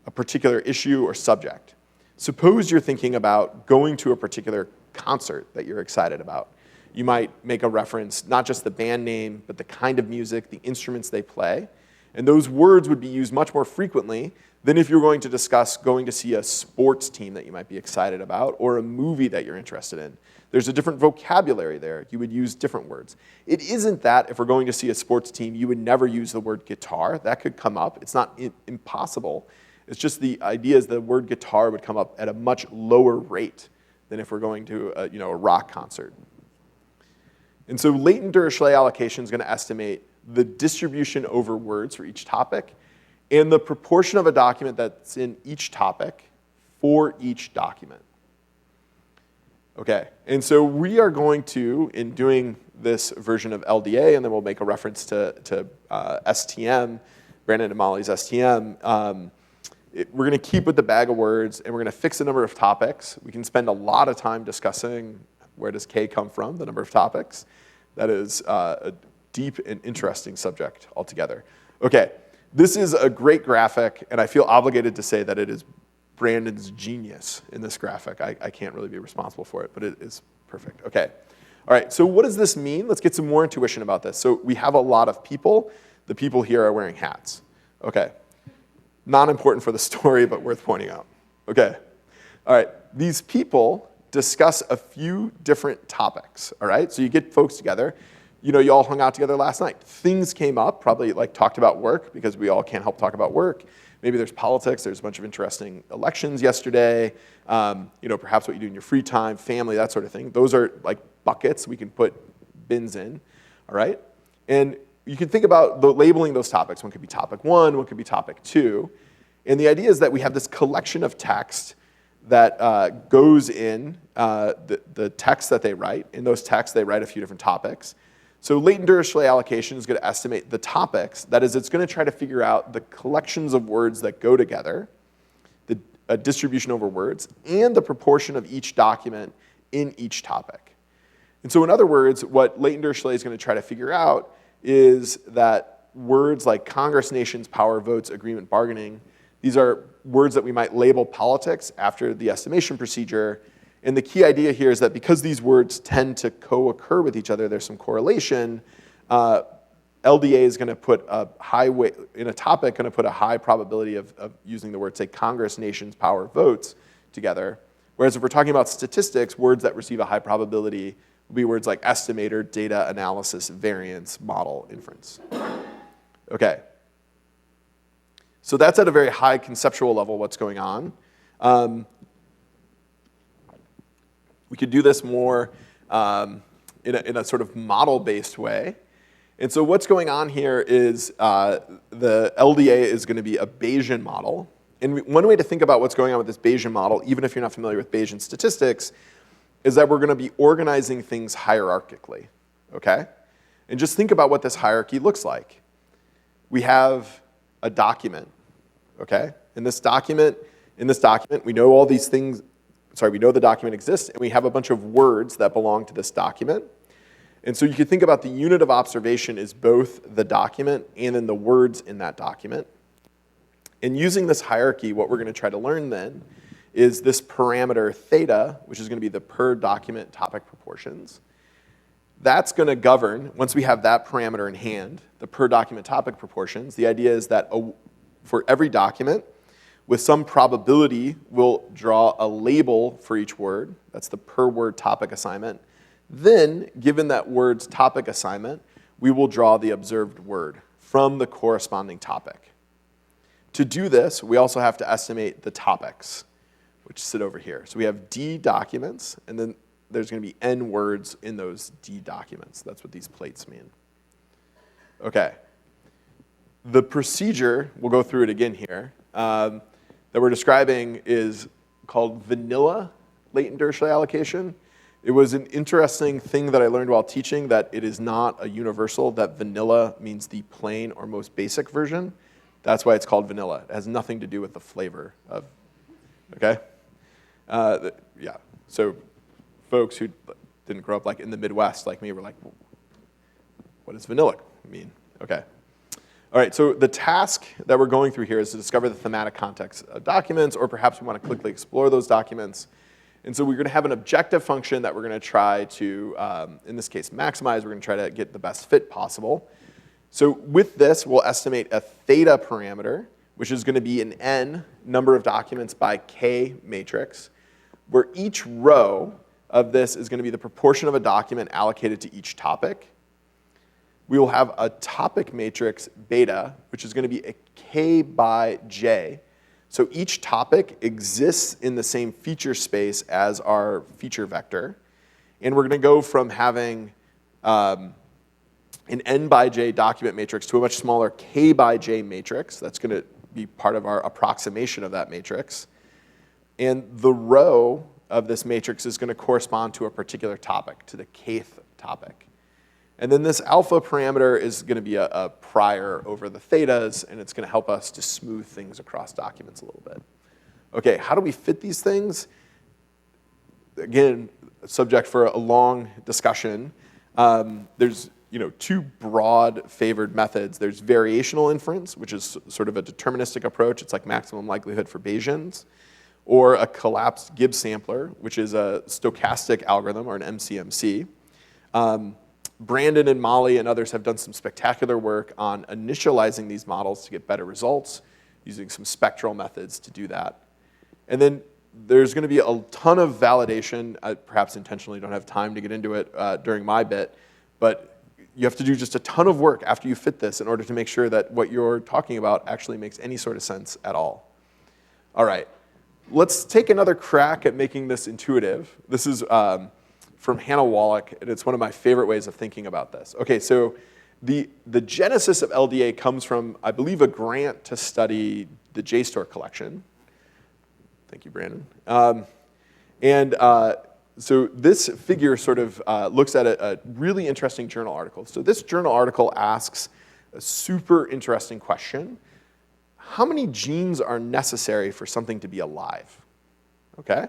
a particular issue or subject. Suppose you're thinking about going to a particular concert that you're excited about. You might make a reference, not just the band name, but the kind of music, the instruments they play. And those words would be used much more frequently than if you're going to discuss going to see a sports team that you might be excited about or a movie that you're interested in. There's a different vocabulary there. You would use different words. It isn't that if we're going to see a sports team, you would never use the word guitar. That could come up. It's not impossible. It's just the idea is the word guitar would come up at a much lower rate than if we're going to a rock concert. And so latent Dirichlet allocation is going to estimate the distribution over words for each topic and the proportion of a document that's in each topic for each document. Okay, and so we are going to, in doing this version of LDA, and then we'll make a reference to STM, Brandon and Molly's STM, we're going to keep with the bag of words, and we're going to fix the number of topics. We can spend a lot of time discussing where does K come from, the number of topics. That is a deep and interesting subject altogether. Okay, this is a great graphic, and I feel obligated to say that it is Brandon's genius in this graphic. I can't really be responsible for it, but it is perfect. Okay. All right, so what does this mean? Let's get some more intuition about this. So we have a lot of people. The people here are wearing hats. Okay. Not important for the story, but worth pointing out. Okay. All right, these people discuss a few different topics, all right? So you get folks together. You all hung out together last night. Things came up, probably talked about work, because we all can't help talk about work. Maybe there's politics, there's a bunch of interesting elections yesterday, perhaps what you do in your free time, family, that sort of thing. Those are like buckets we can put bins in, all right? And you can think about labeling those topics. One could be topic 1, one could be topic 2. And the idea is that we have this collection of text that goes in the text that they write. In those texts, they write a few different topics. So latent Dirichlet allocation is going to estimate the topics. That is, it's going to try to figure out the collections of words that go together, the distribution over words, and the proportion of each document in each topic. And so in other words, what latent Dirichlet is going to try to figure out is that words like Congress, nations, power, votes, agreement, bargaining, these are words that we might label politics after the estimation procedure. And the key idea here is that because these words tend to co-occur with each other, there's some correlation, LDA is going to put a high weight, in a topic, going to put a high probability of using the words, say, Congress, nations, power, votes together. Whereas if we're talking about statistics, words that receive a high probability will be words like estimator, data, analysis, variance, model, inference. Okay. So that's at a very high conceptual level what's going on. We could do this more in a sort of model-based way. And so what's going on here is the LDA is going to be a Bayesian model. And one way to think about what's going on with this Bayesian model, even if you're not familiar with Bayesian statistics, is that we're going to be organizing things hierarchically, okay? And just think about what this hierarchy looks like. We have a document, okay? In this document, we know all these things. We know the document exists, and we have a bunch of words that belong to this document. And so you could think about the unit of observation is both the document and then the words in that document. And using this hierarchy, what we're going to try to learn then is this parameter theta, which is going to be the per document topic proportions. That's going to govern, once we have that parameter in hand, the per document topic proportions. The idea is that for every document, with some probability, we'll draw a label for each word. That's the per word topic assignment. Then, given that word's topic assignment, we will draw the observed word from the corresponding topic. To do this, we also have to estimate the topics, which sit over here. So we have D documents, and then there's going to be N words in those D documents. That's what these plates mean. Okay. The procedure, we'll go through it again here, that we're describing is called vanilla latent Dirichlet allocation. It was an interesting thing that I learned while teaching, that it is not a universal, that vanilla means the plain or most basic version. That's why it's called vanilla. It has nothing to do with the flavor of, okay? Yeah, so folks who didn't grow up like in the Midwest like me were like, what does vanilla mean? Okay. All right, so the task that we're going through here is to discover the thematic context of documents, or perhaps we want to quickly explore those documents. And so we're going to have an objective function that we're going to try to, in this case, maximize. We're going to try to get the best fit possible. So with this, we'll estimate a theta parameter, which is going to be an n number of documents by k matrix, where each row of this is going to be the proportion of a document allocated to each topic. We will have a topic matrix beta, which is going to be a k by j. So each topic exists in the same feature space as our feature vector. And we're going to go from having an n by j document matrix to a much smaller k by j matrix. That's going to be part of our approximation of that matrix. And the row of this matrix is going to correspond to a particular topic, to the kth topic. And then this alpha parameter is going to be a prior over the thetas, and it's going to help us to smooth things across documents a little bit. Okay, how do we fit these things? Again, subject for a long discussion. There's two broad favored methods. There's variational inference, which is sort of a deterministic approach. It's like maximum likelihood for Bayesians. Or a collapsed Gibbs sampler, which is a stochastic algorithm, or an MCMC. Brandon and Molly and others have done some spectacular work on initializing these models to get better results, using some spectral methods to do that. And then there's going to be a ton of validation. I perhaps intentionally don't have time to get into it during my bit, but you have to do just a ton of work after you fit this in order to make sure that what you're talking about actually makes any sort of sense at all. All right. Let's take another crack at making this intuitive. This is from Hannah Wallach, and it's one of my favorite ways of thinking about this. Okay, so the genesis of LDA comes from, I believe, a grant to study the JSTOR collection. Thank you, Brandon. So this figure sort of looks at a really interesting journal article. So this journal article asks a super interesting question. How many genes are necessary for something to be alive? Okay?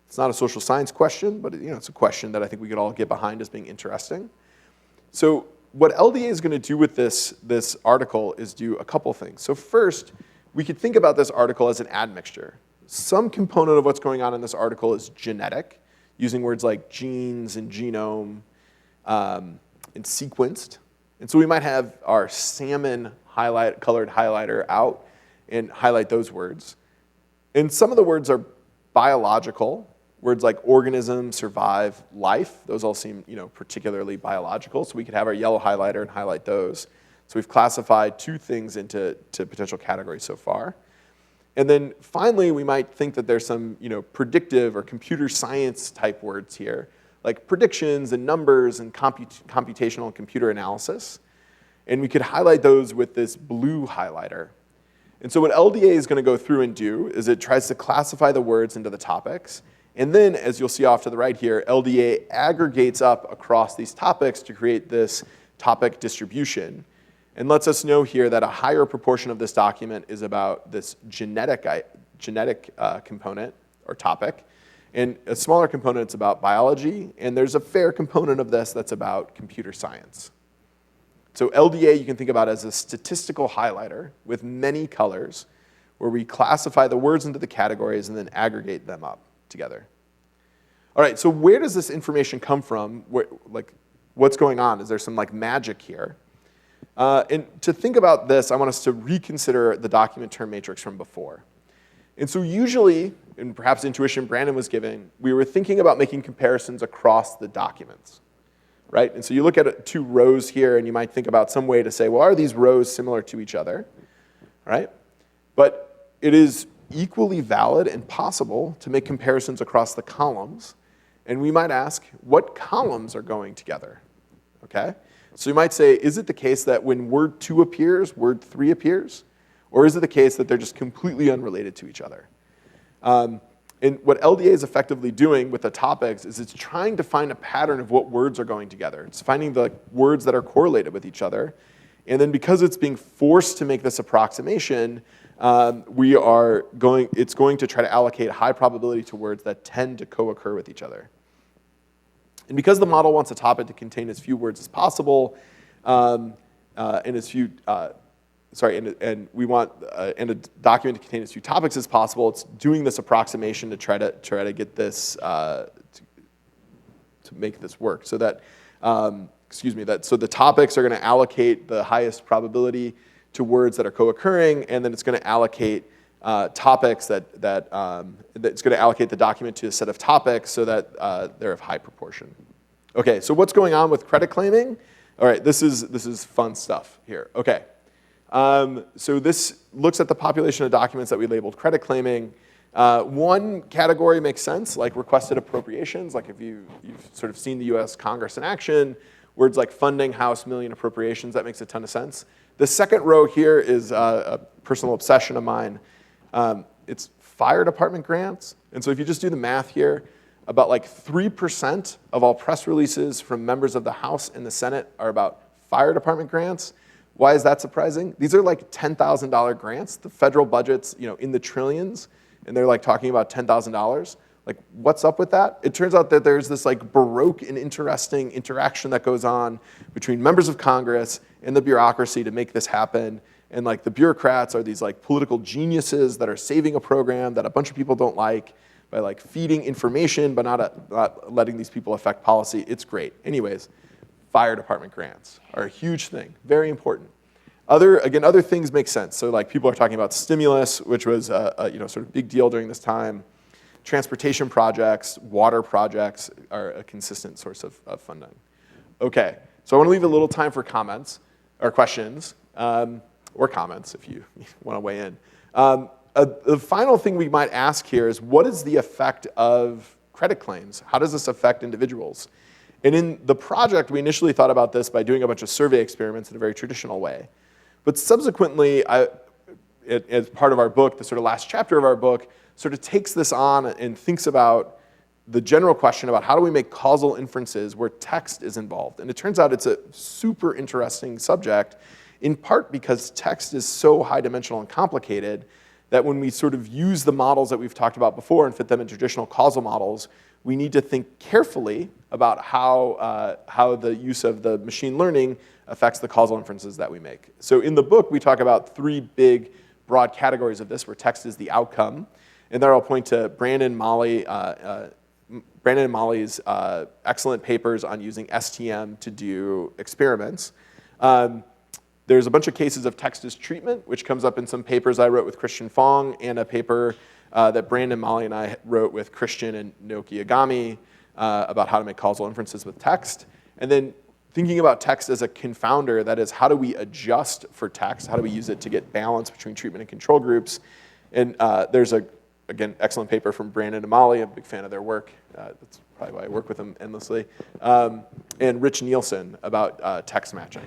It's not a social science question, but it's a question that I think we could all get behind as being interesting. So what LDA is going to do with this article is do a couple things. So first, we could think about this article as an admixture. Some component of what's going on in this article is genetic, using words like genes and genome and sequenced. And so we might have our salmon colored highlighter out and highlight those words. And some of the words are biological. Words like organism, survive, life, those all seem particularly biological. So we could have our yellow highlighter and highlight those. So we've classified two things into potential categories so far. And then finally, we might think that there's some predictive or computer science type words here, like predictions and numbers and computational and computer analysis. And we could highlight those with this blue highlighter. And so what LDA is going to go through and do is it tries to classify the words into the topics. And then, as you'll see off to the right here, LDA aggregates up across these topics to create this topic distribution. And lets us know here that a higher proportion of this document is about this genetic component or topic. And a smaller component is about biology. And there's a fair component of this that's about computer science. So LDA you can think about as a statistical highlighter with many colors where we classify the words into the categories and then aggregate them up together. All right, so where does this information come from? What's going on? Is there some magic here? And to think about this, I want us to reconsider the document term matrix from before. And so usually, and perhaps intuition Brandon was giving, we were thinking about making comparisons across the documents, right? And so you look at two rows here, and you might think about some way to say, well, are these rows similar to each other, right? But it is equally valid and possible to make comparisons across the columns. And we might ask, what columns are going together, okay? So you might say, is it the case that when word 2 appears, word 3 appears? Or is it the case that they're just completely unrelated to each other? And what LDA is effectively doing with the topics is it's trying to find a pattern of what words are going together. It's finding the words that are correlated with each other. And then because it's being forced to make this approximation, it's going to try to allocate high probability to words that tend to co-occur with each other. And because the model wants a topic to contain as few words as possible, and we want and a document to contain as few topics as possible, it's doing this approximation to try to get this to make this work. So that so the topics are going to allocate the highest probability to words that are co-occurring, and then it's going to allocate topics that's going to allocate the document to a set of topics so that they're of high proportion. Okay, so what's going on with credit claiming? All right, this is fun stuff here. Okay, so this looks at the population of documents that we labeled credit claiming. One category makes sense, like requested appropriations, like if you've sort of seen the US Congress in action, words like funding, House, million, appropriations, that makes a ton of sense. The second row here is a personal obsession of mine. It's fire department grants. And so if you just do the math here, about like 3% of all press releases from members of the House and the Senate are about fire department grants. Why is that surprising? These are like $10,000 grants. The federal budget's in the trillions, and they're like talking about $10,000. Like, what's up with that? It turns out that there's this like baroque and interesting interaction that goes on between members of Congress and the bureaucracy to make this happen. And like the bureaucrats are these like political geniuses that are saving a program that a bunch of people don't like by like feeding information but not letting these people affect policy. It's great. Anyways, fire department grants are a huge thing, very important. Other things make sense. So like people are talking about stimulus, which was a sort of big deal during this time. Transportation projects, water projects are a consistent source of funding. Okay, so I want to leave a little time for comments or questions, or comments if you want to weigh in. The final thing we might ask here is, what is the effect of credit claims? How does this affect individuals? And in the project, we initially thought about this by doing a bunch of survey experiments in a very traditional way. But subsequently, as part of our book, the sort of last chapter of our book, sort of takes this on and thinks about the general question about how do we make causal inferences where text is involved. And it turns out it's a super interesting subject, in part because text is so high dimensional and complicated that when we sort of use the models that we've talked about before and fit them in traditional causal models, we need to think carefully about how the use of the machine learning affects the causal inferences that we make. So in the book, we talk about three big broad categories of this, where text is the outcome. And there I'll point to Brandon and Molly's excellent papers on using STM to do experiments. There's a bunch of cases of text as treatment, which comes up in some papers I wrote with Christian Fong, and a paper that Brandon, Molly, and I wrote with Christian and Naoki Agami about how to make causal inferences with text. And then thinking about text as a confounder, that is, how do we adjust for text? How do we use it to get balance between treatment and control groups? And there's again, excellent paper from Brandon and Molly. I'm a big fan of their work. That's probably why I work with them endlessly. And Rich Nielsen about text matching.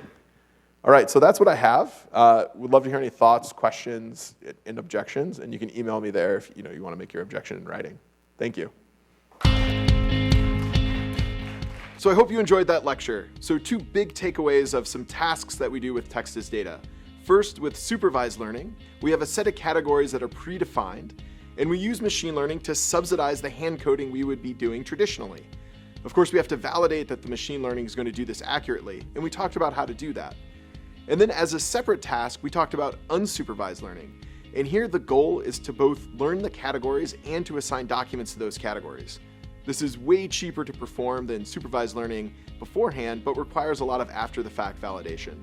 All right, so that's what I have. Would love to hear any thoughts, questions, and objections, and you can email me there if you want to make your objection in writing. Thank you. So I hope you enjoyed that lecture. So 2 big takeaways of some tasks that we do with text as data. First, with supervised learning, we have a set of categories that are predefined, and we use machine learning to subsidize the hand coding we would be doing traditionally. Of course, we have to validate that the machine learning is going to do this accurately, and we talked about how to do that. And then as a separate task, we talked about unsupervised learning. And here the goal is to both learn the categories and to assign documents to those categories. This is way cheaper to perform than supervised learning beforehand, but requires a lot of after-the-fact validation.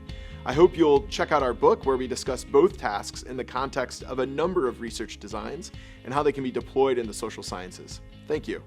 I hope you'll check out our book where we discuss both tasks in the context of a number of research designs and how they can be deployed in the social sciences. Thank you.